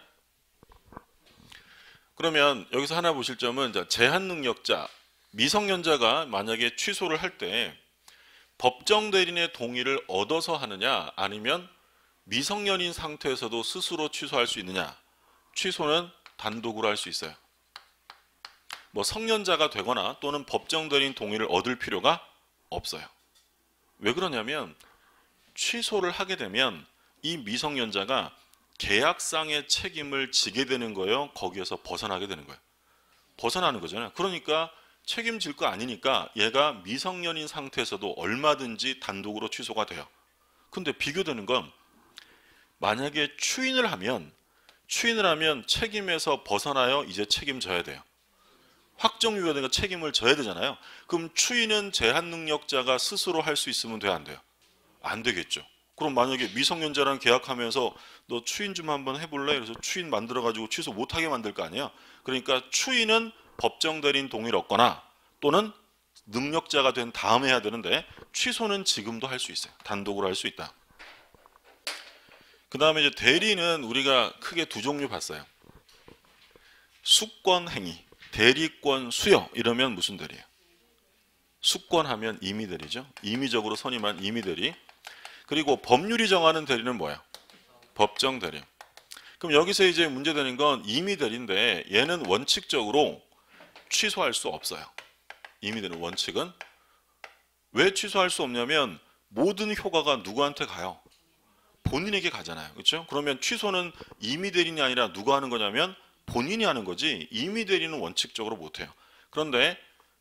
그러면 여기서 하나 보실 점은 제한 능력자, 미성년자가 만약에 취소를 할 때 법정 대리인의 동의를 얻어서 하느냐, 아니면 미성년인 상태에서도 스스로 취소할 수 있느냐. 취소는 단독으로 할 수 있어요. 뭐 성년자가 되거나 또는 법정 대리인 동의를 얻을 필요가 없어요. 왜 그러냐면 취소를 하게 되면 이 미성년자가 계약상의 책임을 지게 되는 거예요. 거기에서 벗어나게 되는 거예요. 벗어나는 거잖아요. 그러니까 책임질 거 아니니까 얘가 미성년인 상태에서도 얼마든지 단독으로 취소가 돼요. 근데 비교되는 건 만약에 추인을 하면 책임에서 벗어나요. 이제 책임져야 돼요. 확정유효되니까 책임을 져야 되잖아요. 그럼 추인은 제한 능력자가 스스로 할 수 있으면 돼요, 안 돼요? 안 되겠죠. 그럼 만약에 미성년자랑 계약하면서 너 추인 좀 한번 해볼래? 그래서 추인 만들어가지고 취소 못하게 만들 거 아니에요. 그러니까 추인은 법정 대리인 동의를 얻거나 또는 능력자가 된 다음에 해야 되는데, 취소는 지금도 할 수 있어요. 단독으로 할 수 있다. 그 다음에 이제 대리는 우리가 크게 두 종류 봤어요. 수권 행위, 대리권 수여, 이러면 무슨 대리예요? 수권하면 임의 대리죠. 임의적으로 선임한 임의 대리. 그리고 법률이 정하는 대리는 뭐예요? 법정 대리. 그럼 여기서 이제 문제되는 건 임의 대리인데 얘는 원칙적으로 취소할 수 없어요. 임의 대리 원칙은. 왜 취소할 수 없냐면 모든 효과가 누구한테 가요? 본인에게 가잖아요. 그렇죠? 그러면 취소는 임의 대리인이 아니라 누가 하는 거냐면 본인이 하는 거지, 임의 대리는 원칙적으로 못해요. 그런데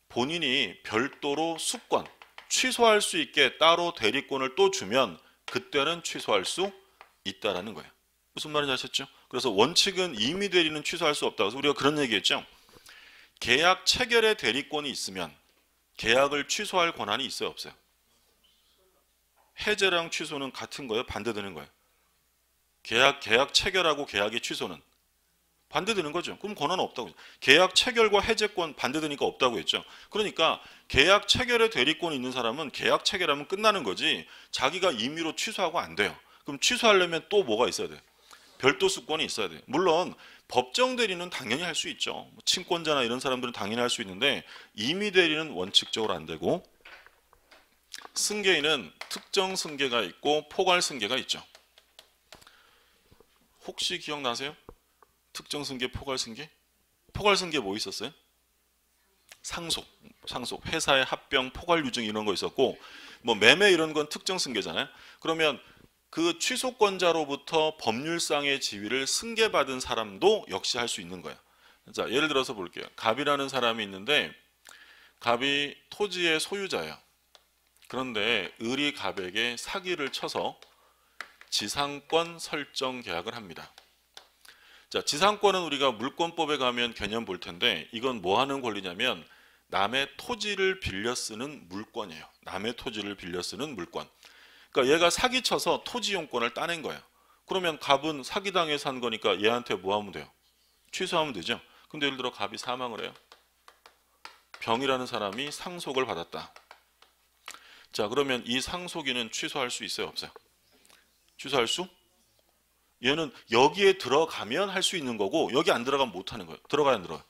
본인이 별도로 수권, 취소할 수 있게 따로 대리권을 또 주면 그때는 취소할 수 있다라는 거예요. 무슨 말인지 아셨죠? 그래서 원칙은 임의 대리는 취소할 수 없다. 그래서 우리가 그런 얘기했죠. 계약 체결의 대리권이 있으면 계약을 취소할 권한이 있어요, 없어요? 해제랑 취소는 같은 거예요? 반대되는 거예요? 계약 체결하고 계약의 취소는 반대되는 거죠. 그럼 권한은 없다고. 계약 체결과 해제권 반대되니까 없다고 했죠. 그러니까 계약 체결의 대리권이 있는 사람은 계약 체결하면 끝나는 거지, 자기가 임의로 취소하고 안 돼요. 그럼 취소하려면 또 뭐가 있어야 돼요? 별도 수권이 있어야 돼요. 물론 법정 대리는 당연히 할 수 있죠. 친권자나 이런 사람들은 당연히 할 수 있는데 임의 대리는 원칙적으로 안 되고, 승계인은 특정 승계가 있고 포괄 승계가 있죠. 혹시 기억나세요? 특정 승계, 포괄 승계? 포괄 승계 뭐 있었어요? 상속, 회사의 합병, 포괄 유증 이런 거 있었고, 뭐 매매 이런 건 특정 승계잖아요. 그러면 그 취소권자로부터 법률상의 지위를 승계받은 사람도 역시 할 수 있는 거예요. 자, 예를 들어서 볼게요. 갑이라는 사람이 있는데 갑이 토지의 소유자예요. 그런데 을이 갑에게 사기를 쳐서 지상권 설정 계약을 합니다. 자, 지상권은 우리가 물권법에 가면 개념 볼 텐데 이건 뭐 하는 권리냐면 남의 토지를 빌려 쓰는 물권이에요. 남의 토지를 빌려 쓰는 물권. 그러니까 얘가 사기쳐서 토지용권을 따낸 거예요. 그러면 갑은 사기당해서 한 거니까 얘한테 뭐 하면 돼요? 취소하면 되죠. 근데 예를 들어 갑이 사망을 해요. 병이라는 사람이 상속을 받았다. 자, 그러면 이 상속인은 취소할 수 있어요, 없어요? 취소할 수? 얘는 여기에 들어가면 할 수 있는 거고 여기 안 들어가면 못 하는 거예요. 들어가야 안 들어가요?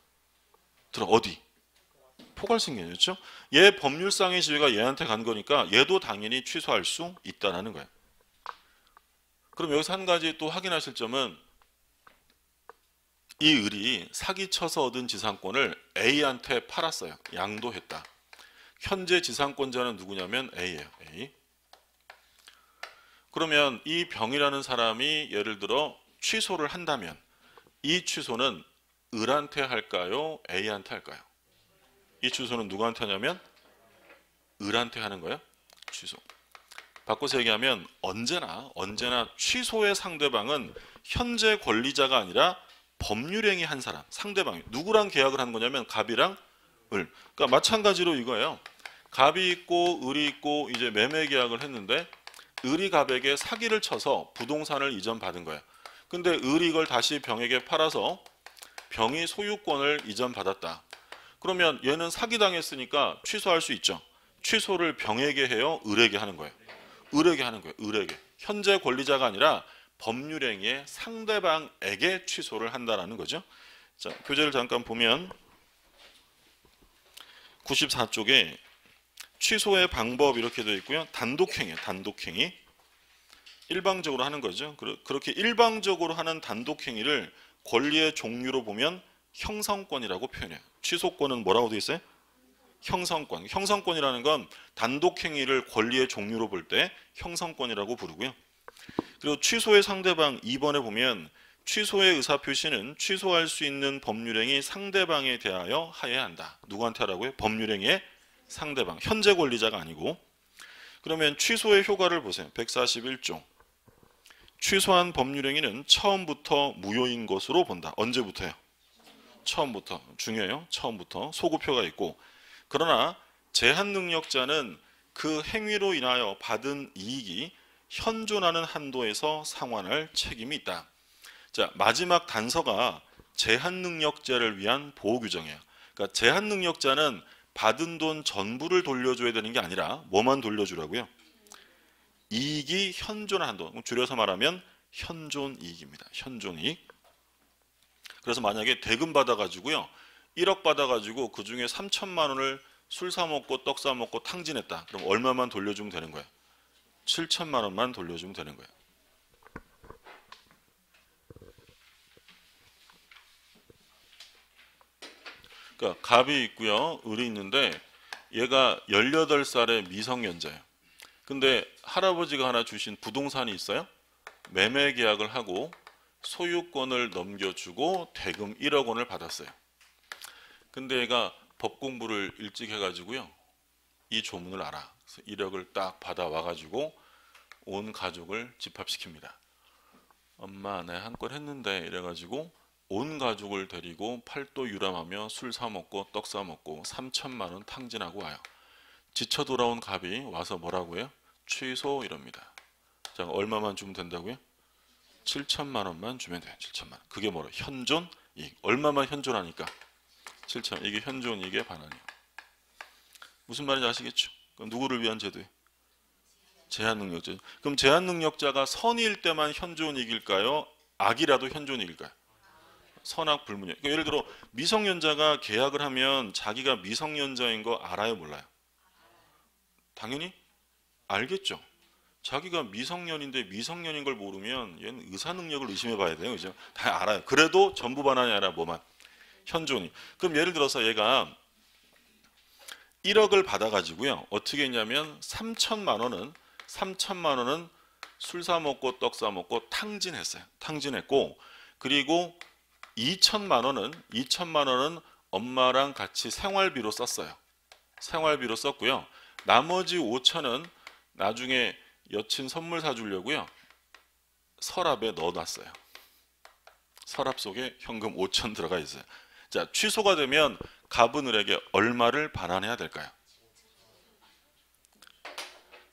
어디? 포괄승계였죠. 얘 법률상의 지위가 얘한테 간 거니까 얘도 당연히 취소할 수 있다는 거예요. 그럼 여기서 한 가지 또 확인하실 점은 이 을이 사기쳐서 얻은 지상권을 A한테 팔았어요. 양도했다. 현재 지상권자는 누구냐면 A예요. A. 그러면 이 병이라는 사람이 예를 들어 취소를 한다면 이 취소는 을한테 할까요? A한테 할까요? 이 취소는 누구한테 하냐면 을한테 하는 거예요. 취소. 바꿔서 얘기하면 언제나 취소의 상대방은 현재 권리자가 아니라 법률행위 한 사람, 상대방이 누구랑 계약을 한 거냐면 갑이랑 을. 그러니까 마찬가지로 이거예요. 갑이 있고 을이 있고 이제 매매 계약을 했는데 을이 갑에게 사기를 쳐서 부동산을 이전받은 거예요. 근데 을이 이걸 다시 병에게 팔아서 병이 소유권을 이전받았다. 그러면 얘는 사기당했으니까 취소할 수 있죠. 취소를 병에게 해요? 을에게 하는 거예요? 을에게 하는 거예요. 을에게. 현재 권리자가 아니라 법률행위의 상대방에게 취소를 한다는 거죠. 자, 교재를 잠깐 보면 94쪽에 취소의 방법 이렇게 되어 있고요. 단독행위. 일방적으로 하는 거죠. 그렇게 일방적으로 하는 단독행위를 권리의 종류로 보면 형성권이라고 표현해요. 취소권은 뭐라고 되어 있어요? 형성권. 형성권이라는 건 단독행위를 권리의 종류로 볼 때 형성권이라고 부르고요. 그리고 취소의 상대방 2번에 보면 취소의 의사표시는 취소할 수 있는 법률행위 상대방에 대하여 하여야 한다. 누구한테 하라고요? 법률행위의 상대방. 현재 권리자가 아니고. 그러면 취소의 효과를 보세요. 141조. 취소한 법률행위는 처음부터 무효인 것으로 본다. 언제부터요? 처음부터. 중요해요. 처음부터. 소급표가 있고. 그러나 제한능력자는 그 행위로 인하여 받은 이익이 현존하는 한도에서 상환할 책임이 있다. 자, 마지막 단서가 제한능력자를 위한 보호규정이에요. 그러니까 제한능력자는 받은 돈 전부를 돌려줘야 되는 게 아니라 뭐만 돌려주라고요? 이익이 현존한 한도. 줄여서 말하면 현존이익입니다. 현존이익. 그래서 만약에 대금 받아가지고요. 1억 받아가지고 그 중에 3천만 원을 술 사 먹고 떡 사 먹고 탕진했다. 그럼 얼마만 돌려주면 되는 거예요? 7천만 원만 돌려주면 되는 거예요. 그러니까 갑이 있고요. 을이 있는데 얘가 18살의 미성년자예요. 근데 할아버지가 하나 주신 부동산이 있어요. 매매 계약을 하고 소유권을 넘겨주고 대금 1억 원을 받았어요. 근데 얘가 법 공부를 일찍 해가지고요. 이 조문을 알아. 그래서 1억을 딱 받아와가지고 온 가족을 집합시킵니다. 엄마, 내가 한 건 했는데 이래가지고 온 가족을 데리고 팔도 유람하며 술 사 먹고 떡 사 먹고 3천만 원 탕진하고 와요. 지쳐 돌아온 갑이 와서 뭐라고 해요? 취소 이럽니다. 자, 얼마만 주면 된다고요? 7천만 원만 주면 돼요. 7천만 원. 그게 뭐라? 현존 이익. 얼마만 현존하니까? 7천. 이게 현존 이익의 반환이에요. 무슨 말인지 아시겠죠? 그럼 누구를 위한 제도예요? 제한능력자. 그럼 제한능력자가 선일 때만 현존 이익일까요? 악이라도 현존 이익일까요? 선악 불문이에요. 그러니까 예를 들어 미성년자가 계약을 하면 자기가 미성년자인 거 알아요, 몰라요? 당연히 알겠죠. 자기가 미성년인데 미성년인 걸 모르면 얘는 의사 능력을 의심해 봐야 돼요. 그죠? 다 알아요. 그래도 전부 반환이 아니라 뭐만? 현존이. 그럼 예를 들어서 얘가 1억을 받아가지고요. 어떻게 했냐면 3천만 원은 술 사 먹고 떡 사 먹고 탕진했어요. 탕진했고 그리고 2천만 원은 엄마랑 같이 생활비로 썼어요. 생활비로 썼고요. 나머지 5천은 나중에 여친 선물 사주려고요. 서랍에 넣어놨어요. 서랍 속에 현금 5천 들어가 있어요. 자, 취소가 되면 갑은 을에게 얼마를 반환해야 될까요?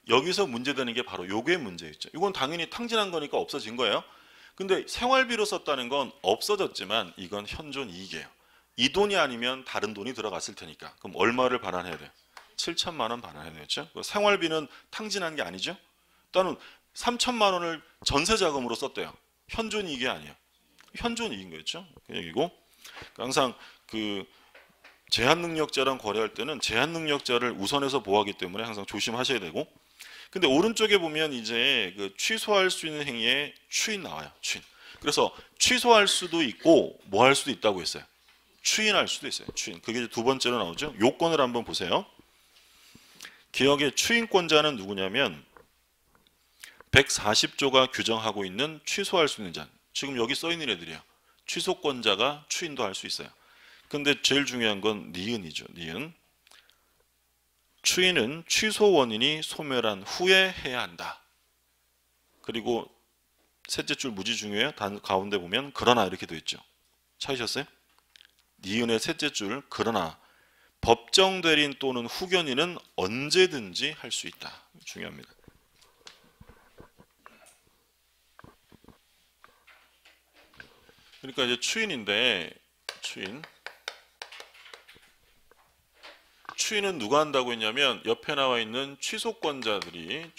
여기서 문제되는 게 바로 요게 문제였죠. 이건 당연히 탕진한 거니까 없어진 거예요. 근데 생활비로 썼다는 건 없어졌지만 이건 현존 이익이에요. 이 돈이 아니면 다른 돈이 들어갔을 테니까. 그럼 얼마를 반환해야 돼요? 7천만 원 반환해야 되겠죠. 생활비는 탕진한 게 아니죠. 일단은 3천만 원을 전세 자금으로 썼대요. 현존 이익이 아니에요. 현존 이익인 거였죠. 그 얘기고. 항상 그 제한능력자랑 거래할 때는 제한능력자를 우선해서 보호하기 때문에 항상 조심하셔야 되고, 근데 오른쪽에 보면 이제 그 취소할 수 있는 행위에 추인 나와요. 추인. 그래서 취소할 수도 있고 뭐 할 수도 있다고 했어요. 추인할 수도 있어요. 추인. 그게 이제 두 번째로 나오죠. 요건을 한번 보세요. 기억의 추인권자는 누구냐면 140조가 규정하고 있는 취소할 수 있는 자. 지금 여기 써 있는 애들이야. 취소권자가 추인도 할 수 있어요. 근데 제일 중요한 건 니은이죠. 니은. 추인은 취소 원인이 소멸한 후에 해야 한다. 그리고 셋째 줄 무지 중요해요. 가운데 보면 그러나 이렇게 되어 있죠. 찾으셨어요? 니은의 셋째 줄 그러나 법정 대리인 또는 후견인은 언제든지 할 수 있다. 중요합니다. 그러니까 이제 추인인데 추인은 누가 한다고 했냐면 옆에 나와 있는 취소권자들이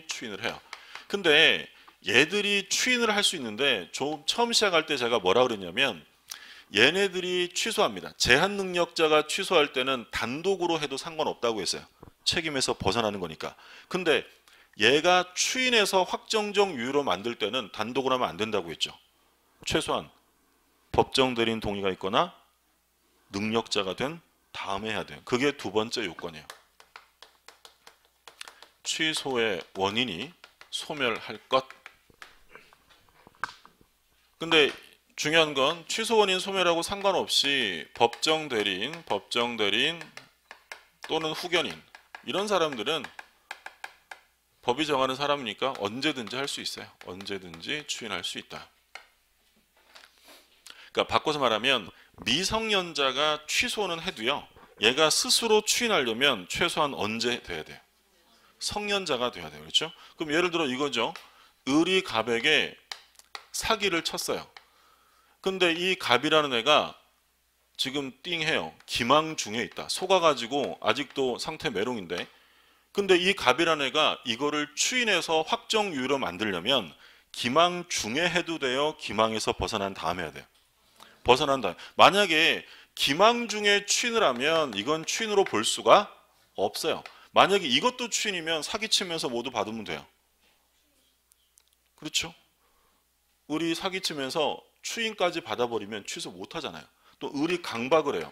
추인을 해요. 근데 얘들이 추인을 할 수 있는데 처음 시작할 때 제가 뭐라 그랬냐면 얘네들이 취소합니다. 제한능력자가 취소할 때는 단독으로 해도 상관없다고 했어요. 책임에서 벗어나는 거니까. 근데 얘가 추인해서 확정적 유효로 만들 때는 단독으로 하면 안 된다고 했죠. 최소한 법정 대리인 동의가 있거나 능력자가 된 다음에 해야 돼요. 그게 두 번째 요건이에요. 취소의 원인이 소멸할 것. 근데 중요한 건 취소 원인 소멸하고 상관없이 법정 대리인 또는 후견인 이런 사람들은 법이 정하는 사람이니까 언제든지 할 수 있어요. 언제든지 추인할 수 있다. 그러니까 바꿔서 말하면 미성년자가 취소는 해도요. 얘가 스스로 추인하려면 최소한 언제 돼야 돼요? 성년자가 돼야 돼요. 그렇죠? 그럼 예를 들어 이거죠. 을이 갑에게 사기를 쳤어요. 근데 이 갑이라는 애가 지금 띵해요. 기망 중에 있다. 속아가지고 아직도 상태 메롱인데. 근데 이 갑이라는 애가 이거를 추인해서 확정 유효로 만들려면 기망 중에 해도 돼요. 기망에서 벗어난 다음에 해야 돼요. 벗어난다. 만약에 기망 중에 추인을 하면 이건 추인으로 볼 수가 없어요. 만약에 이것도 추인이면 사기치면서 모두 받으면 돼요. 그렇죠? 을이 사기치면서 추인까지 받아버리면 취소 못하잖아요. 또 을이 강박을 해요.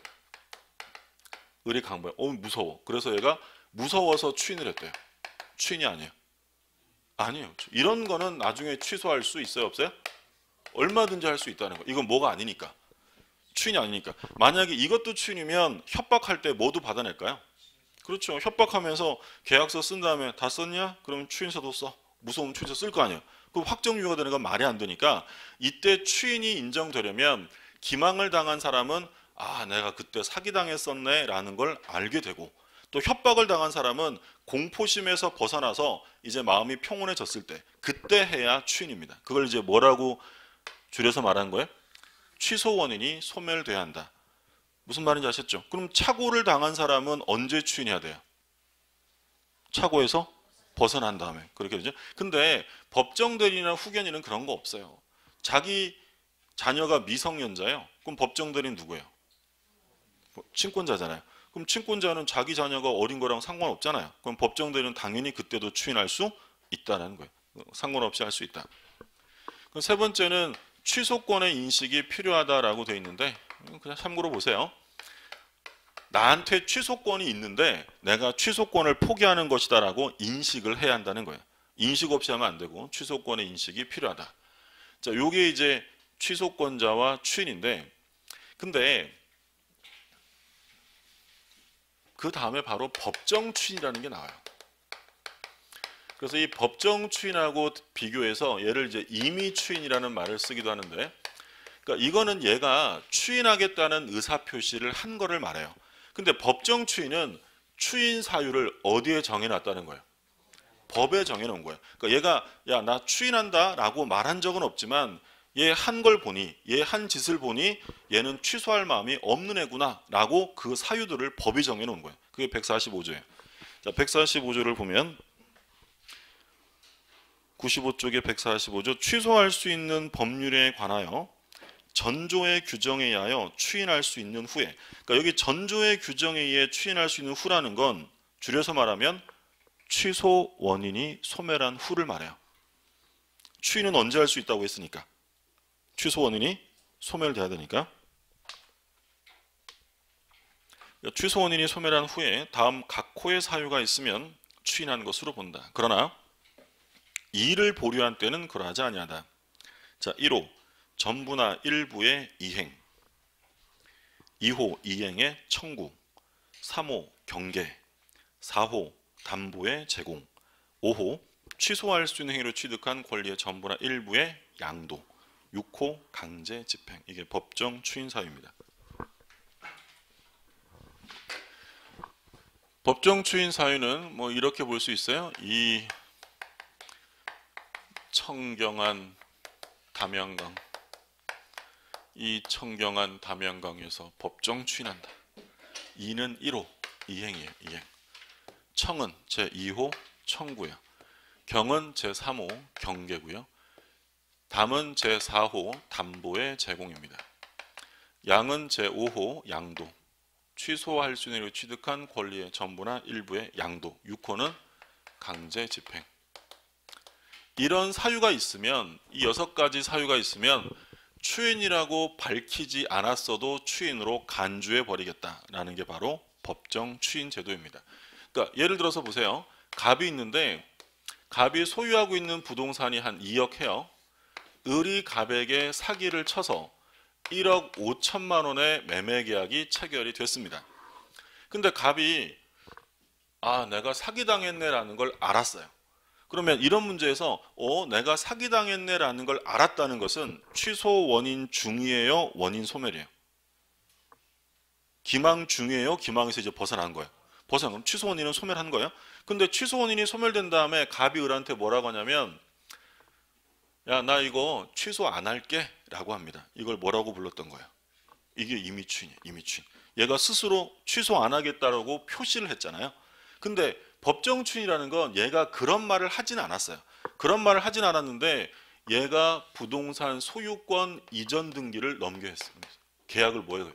을이 강박. 무서워. 그래서 얘가 무서워서 추인을 했대요. 추인이 아니에요. 아니에요. 이런 거는 나중에 취소할 수 있어요? 없어요? 얼마든지 할 수 있다는 거. 이건 뭐가 아니니까. 추인이 아니니까. 만약에 이것도 추인이면 협박할 때 모두 받아낼까요? 그렇죠. 협박하면서 계약서 쓴 다음에 다 썼냐? 그럼 추인서도 써. 무서우면 추인서 쓸 거 아니에요. 그럼 확정유효가 되는 건 말이 안 되니까 이때 추인이 인정되려면 기망을 당한 사람은 아 내가 그때 사기당했었네 라는 걸 알게 되고 또 협박을 당한 사람은 공포심에서 벗어나서 이제 마음이 평온해졌을 때 그때 해야 추인입니다. 그걸 이제 뭐라고 줄여서 말한 거예요? 취소 원인이 소멸돼야 한다. 무슨 말인지 아셨죠? 그럼 착오를 당한 사람은 언제 추인해야 돼요? 착오에서 벗어난 다음에 그렇게 되죠. 근데 법정 대리인이나 후견인은 그런 거 없어요. 자기 자녀가 미성년자예요. 그럼 법정 대리인 누구예요? 친권자잖아요. 그럼 친권자는 자기 자녀가 어린 거랑 상관없잖아요. 그럼 법정 대리인은 당연히 그때도 추인할 수 있다는 거예요. 상관없이 할 수 있다. 그럼 세 번째는 취소권의 인식이 필요하다라고 되어 있는데 그냥 참고로 보세요. 나한테 취소권이 있는데 내가 취소권을 포기하는 것이다 라고 인식을 해야 한다는 거예요. 인식 없이 하면 안 되고 취소권의 인식이 필요하다. 자, 요게 이제 취소권자와 추인인데 근데 그 다음에 바로 법정 추인이라는 게 나와요. 그래서 이 법정 추인하고 비교해서 얘를 이제 임의 추인이라는 말을 쓰기도 하는데 그러니까 이거는 얘가 추인하겠다는 의사표시를 한 거를 말해요. 근데 법정 추인은 추인 사유를 어디에 정해놨다는 거예요? 법에 정해놓은 거예요. 그러니까 얘가 야 나 추인한다 라고 말한 적은 없지만 얘 한 걸 보니 얘 한 짓을 보니 얘는 취소할 마음이 없는 애구나 라고 그 사유들을 법이 정해놓은 거예요. 그게 145조예요. 자, 145조를 보면 95쪽에 145조 취소할 수 있는 법률에 관하여 전조의 규정에 의하여 추인할 수 있는 후에, 그러니까 여기 전조의 규정에 의해 추인할 수 있는 후라는 건 줄여서 말하면 취소 원인이 소멸한 후를 말해요. 추인은 언제 할 수 있다고 했으니까 취소 원인이 소멸돼야 되니까. 취소 원인이 소멸한 후에 다음 각 호의 사유가 있으면 추인한 것으로 본다. 그러나 2를 보류한 때는 그러하지 아니하다. 자, 1호 전부나 일부의 이행, 2호 이행의 청구, 3호 경계, 4호 담보의 제공, 5호 취소할 수 있는 행위로 취득한 권리의 전부나 일부의 양도, 6호 강제 집행. 이게 법정 추인 사유입니다. 법정 추인 사유는 뭐 이렇게 볼 수 있어요. 이 청경한 담양강, 이 청경한 담양강에서 법정 추인한다. 2는 1호 이행이에요. 이행. 청은 제2호 청구예요. 경은 제3호 경계고요. 담은 제4호 담보의 제공입니다. 양은 제5호 양도, 취소할 수 있는 취득한 권리의 전부나 일부의 양도, 6호는 강제 집행. 이런 사유가 있으면, 이 6가지 사유가 있으면 추인이라고 밝히지 않았어도 추인으로 간주해 버리겠다라는 게 바로 법정 추인 제도입니다. 그러니까 예를 들어서 보세요. 갑이 있는데 갑이 소유하고 있는 부동산이 한 2억 해요. 을이 갑에게 사기를 쳐서 1억 5천만 원의 매매 계약이 체결이 됐습니다. 근데 갑이 내가 사기당했네라는 걸 알았어요. 그러면 이런 문제에서 내가 사기당했네라는 걸 알았다는 것은 취소 원인 중이에요? 원인 소멸이에요? 기망 중이에요? 기망에서 이제 벗어난 거예요. 벗어난 취소 원인은 소멸한 거예요. 근데 취소 원인이 소멸된 다음에 갑이 을한테 뭐라고 하냐면 야, 나 이거 취소 안 할게 라고 합니다. 이걸 뭐라고 불렀던 거예요? 이게 임의추인이에요. 임의추인. 얘가 스스로 취소 안 하겠다라고 표시를 했잖아요. 근데 법정추인이라는 건 얘가 그런 말을 하진 않았어요. 그런 말을 하진 않았는데 얘가 부동산 소유권 이전 등기를 넘겨했습니다. 계약을 뭐예요?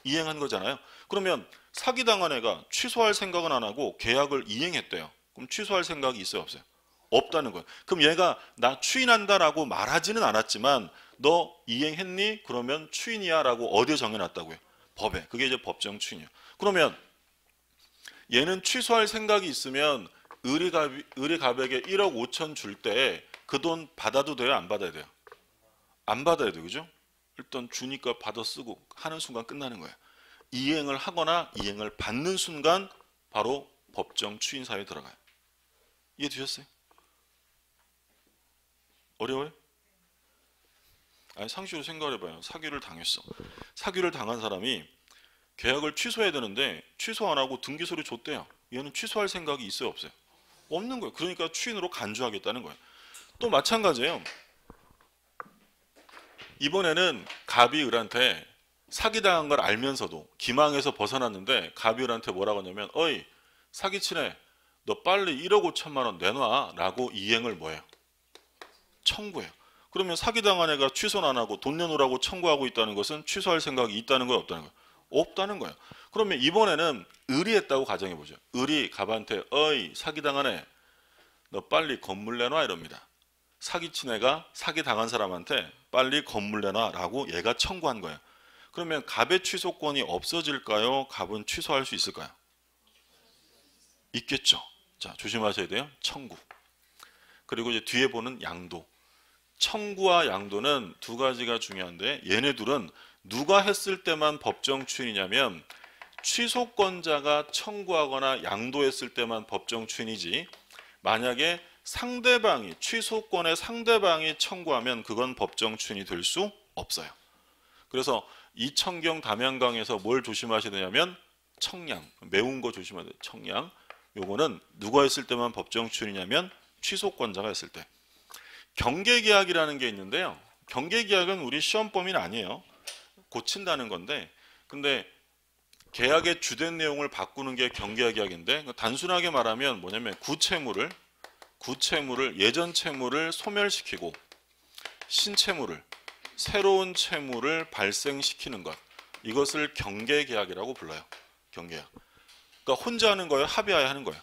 이행한 거잖아요. 그러면 사기당한 애가 취소할 생각은 안 하고 계약을 이행했대요. 그럼 취소할 생각이 있어요? 없어요? 없다는 거예요. 그럼 얘가 나 추인한다라고 말하지는 않았지만 너 이행했니? 그러면 추인이야 라고 어디에 정해놨다고요? 법에. 그게 이제 법정 추인이에요. 그러면 얘는 취소할 생각이 있으면 을이 갑에게 1억 5천 줄 때 그 돈 받아도 돼요? 안 받아야 돼요? 안 받아야 돼요. 그죠? 일단 주니까 받아 쓰고 하는 순간 끝나는 거예요. 이행을 하거나 이행을 받는 순간 바로 법정 추인 사유에 들어가요. 이해되셨어요? 어려워요? 아니, 상식으로 생각해봐요. 사기를 당했어. 사기를 당한 사람이 계약을 취소해야 되는데 취소 안 하고 등기소를 줬대요. 얘는 취소할 생각이 있어요? 없어요? 없는 거예요. 그러니까 추인으로 간주하겠다는 거예요. 또 마찬가지예요. 이번에는 갑이 을한테 사기당한 걸 알면서도 기망에서 벗어났는데 갑이 을한테 뭐라고 하냐면 어이 사기치네 너 빨리 1억 5천만 원 내놔 라고 이행을 뭐예요? 청구해요. 그러면 사기당한 애가 취소는 안 하고 돈 내놓으라고 청구하고 있다는 것은 취소할 생각이 있다는 거예요? 없다는 거예요? 없다는 거예요. 그러면 이번에는 을이 했다고 가정해보죠. 을이 갑한테 어이 사기당한 애 너 빨리 건물 내놔 이럽니다. 사기친 애가 사기당한 사람한테 빨리 건물 내놔 라고 얘가 청구한 거예요. 그러면 갑의 취소권이 없어질까요? 갑은 취소할 수 있을까요? 있겠죠. 자, 조심하셔야 돼요. 청구. 그리고 이제 뒤에 보는 양도. 청구와 양도는 두 가지가 중요한데 얘네 둘은 누가 했을 때만 법정 추인이냐면 취소권자가 청구하거나 양도했을 때만 법정 추인이지 만약에 상대방이 취소권의 상대방이 청구하면 그건 법정 추인이 될 수 없어요. 그래서 이 청경 담양강에서 뭘 조심하셔야 되냐면 청량, 매운 거 조심해야 돼요. 청량. 요거는 누가 했을 때만 법정 추인이냐면 취소권자가 했을 때. 경계계약이라는 게 있는데요. 경계계약은 우리 시험 범위는 아니에요. 고친다는 건데 근데 계약의 주된 내용을 바꾸는 게 경계계약인데 단순하게 말하면 뭐냐면 구채무를 예전 채무를 소멸시키고 신채무를 새로운 채무를 발생시키는 것, 이것을 경계계약이라고 불러요. 경계계약. 그러니까 혼자 하는 거예요? 합의하에 하는 거예요?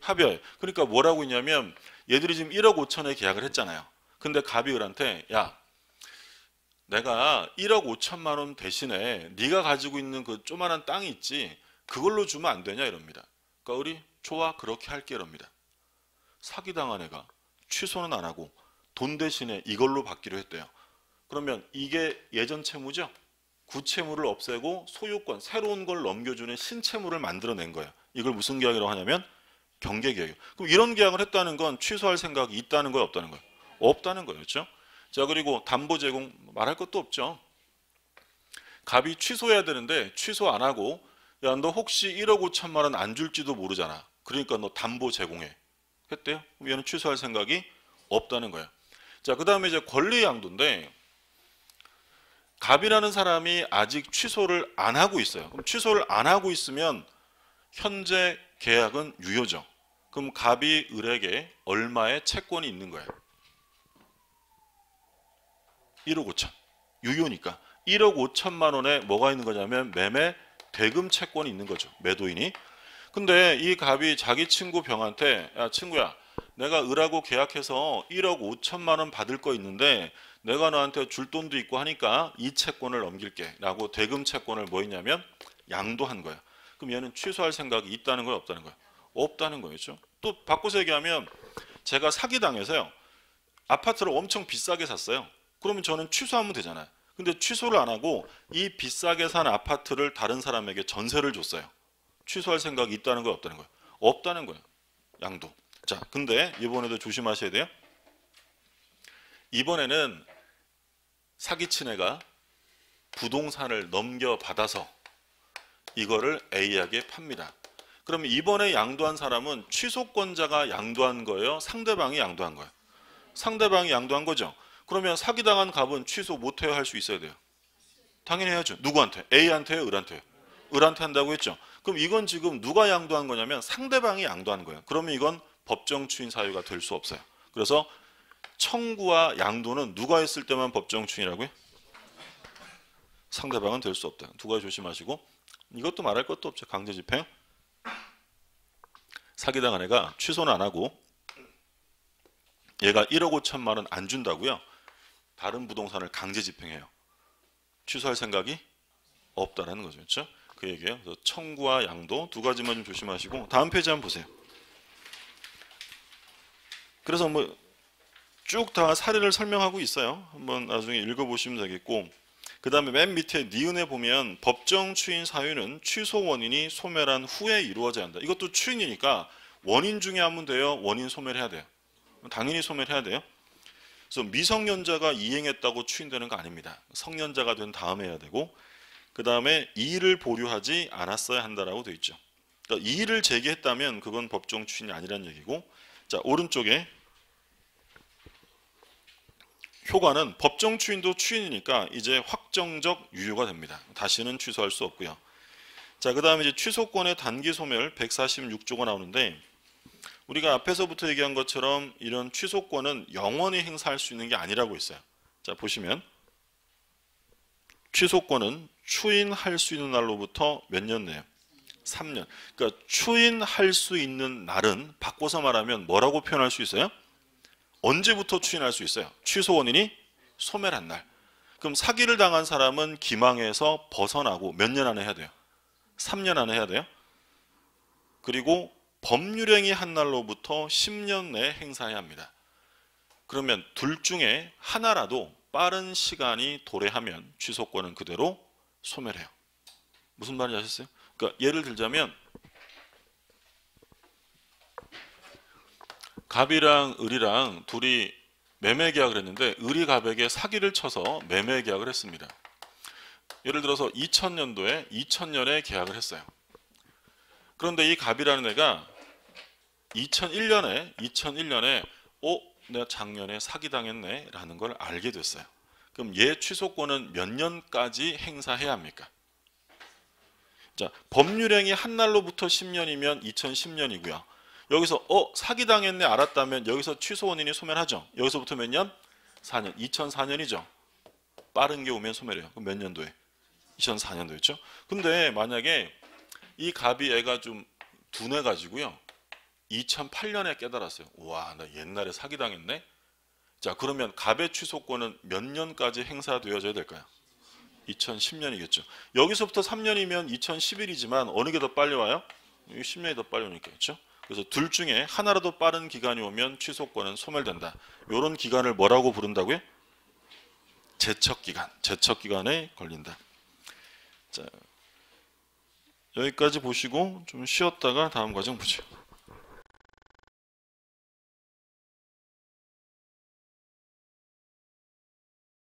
합의하에. 그러니까 뭐라고 했냐면 얘들이 지금 1억 5천에 계약을 했잖아요. 근데 갑이 을한테 야, 내가 1억 5천만 원 대신에 네가 가지고 있는 그 조그만한 땅이 있지, 그걸로 주면 안 되냐 이럽니다. 그러니까 을이 좋아, 그렇게 할게 이럽니다. 사기당한 애가 취소는 안 하고 돈 대신에 이걸로 받기로 했대요. 그러면 이게 예전 채무죠? 구채무를 없애고 소유권, 새로운 걸 넘겨주는 신채무를 만들어낸 거예요. 이걸 무슨 계약이라고 하냐면 경계계약이에요. 그럼 이런 계약을 했다는 건 취소할 생각이 있다는 거예요, 없다는 거예요? 없다는 거예요. 그렇죠? 자, 그리고 담보 제공 말할 것도 없죠. 갑이 취소해야 되는데 취소 안 하고 야, 너 혹시 1억 5천만 원 안 줄지도 모르잖아. 그러니까 너 담보 제공해. 했대요. 그럼 얘는 취소할 생각이 없다는 거예요. 자, 그 다음에 이제 권리양도인데 갑이라는 사람이 아직 취소를 안 하고 있어요. 그럼 취소를 안 하고 있으면 현재 계약은 유효죠. 그럼 갑이 을에게 얼마의 채권이 있는 거예요? 1억 5천. 유효니까. 1억 5천만 원에 뭐가 있는 거냐면 매매 대금 채권이 있는 거죠. 매도인이. 근데 이 갑이 자기 친구 병한테 야, 친구야, 내가 을하고 계약해서 1억 5천만 원 받을 거 있는데 내가 너한테 줄 돈도 있고 하니까 이 채권을 넘길게 라고 대금 채권을 뭐 했냐면 양도한 거야. 그럼 얘는 취소할 생각이 있다는 거야, 없다는 거야? 없다는 거였죠. 또 바꿔서 얘기하면 제가 사기당해서요, 아파트를 엄청 비싸게 샀어요. 그러면 저는 취소하면 되잖아요. 근데 취소를 안 하고 이 비싸게 산 아파트를 다른 사람에게 전세를 줬어요. 취소할 생각이 있다는 거야, 없다는 거야? 없다는 거예요. 양도. 자, 근데 이번에도 조심하셔야 돼요. 이번에는 사기친 애가 부동산을 넘겨받아서 이거를 A에게 팝니다. 그러면 이번에 양도한 사람은 취소권자가 양도한 거예요? 상대방이 양도한 거예요? 상대방이 양도한 거죠. 그러면 사기당한 갑은 취소 못해요, 할 수 있어야 돼요? 당연히 해야죠. 누구한테? A한테요, 을한테요? 을한테 한다고 했죠. 그럼 이건 지금 누가 양도한 거냐면 상대방이 양도한 거예요. 그러면 이건 법정 추인 사유가 될 수 없어요. 그래서 청구와 양도는 누가 했을 때만 법정 추인이라고요? 상대방은 될 수 없다. 두 가지 조심하시고, 이것도 말할 것도 없죠. 강제집행. 사기당한 애가 취소는 안 하고 얘가 1억 5천만 원 안 준다고요? 다른 부동산을 강제집행해요. 취소할 생각이 없다라는 거죠. 그렇죠? 그 얘기예요. 그래서 청구와 양도 두 가지만 좀 조심하시고, 다음 페이지 한번 보세요. 그래서 뭐 쭉 다 사례를 설명하고 있어요. 한번 나중에 읽어보시면 되겠고, 그 다음에 맨 밑에 니은에 보면 법정 추인 사유는 취소 원인이 소멸한 후에 이루어져야 한다. 이것도 추인이니까 원인 중에 하면 돼요? 원인 소멸해야 돼요? 당연히 소멸해야 돼요. 그래서 미성년자가 이행했다고 추인되는 거 아닙니다. 성년자가 된 다음에 해야 되고, 그 다음에 이의를 보류하지 않았어야 한다라고 되어 있죠. 그러니까 이의를 제기했다면 그건 법정 추인이 아니라는 얘기고, 자, 오른쪽에 효과는 법정 추인도 추인이니까 이제 확정적 유효가 됩니다. 다시는 취소할 수 없고요. 자, 그 다음에 이제 취소권의 단기 소멸 146조가 나오는데, 우리가 앞에서부터 얘기한 것처럼 이런 취소권은 영원히 행사할 수 있는 게 아니라고 있어요. 자, 보시면 취소권은 추인할 수 있는 날로부터 몇 년 내요? 3년. 그러니까 추인할 수 있는 날은 바꿔서 말하면 뭐라고 표현할 수 있어요? 언제부터 추인할 수 있어요? 취소 원인이 소멸한 날. 그럼 사기를 당한 사람은 기망에서 벗어나고 몇 년 안에 해야 돼요? 3년 안에 해야 돼요. 그리고 법률행위 한 날로부터 10년 내에 행사해야 합니다. 그러면 둘 중에 하나라도 빠른 시간이 도래하면 취소권은 그대로 소멸해요. 무슨 말인지 아셨어요? 그러니까 예를 들자면 갑이랑 을이랑 둘이 매매 계약을 했는데 을이 갑에게 사기를 쳐서 매매 계약을 했습니다. 예를 들어서 2000년도에 2000년에 계약을 했어요. 그런데 이 갑이라는 애가 2001년에 내가 작년에 사기당했네 라는 걸 알게 됐어요. 그럼 얘 취소권은 몇 년까지 행사해야 합니까? 자, 법률행위 한 날로부터 10년이면 2010년이고요. 여기서 사기당했네 알았다면 여기서 취소 원인이 소멸하죠. 여기서부터 몇 년? 4년. 2004년이죠. 빠른 게 오면 소멸해요. 그럼 몇 년도에? 2004년도였죠. 근데 만약에 이 갑이 애가 좀 둔해가지고요. 2008년에 깨달았어요. 와, 나 옛날에 사기당했네. 자, 그러면 갑의 취소권은 몇 년까지 행사되어져야 될까요? 2010년이겠죠. 여기서부터 3년이면 2011이지만 어느 게 더 빨리 와요? 10년이 더 빨리 오니까, 그렇죠? 그래서 둘 중에 하나라도 빠른 기간이 오면 취소권은 소멸된다. 이런 기간을 뭐라고 부른다고요? 제척기간. 제척기간에 걸린다. 자, 여기까지 보시고 좀 쉬었다가 다음 과정 보죠.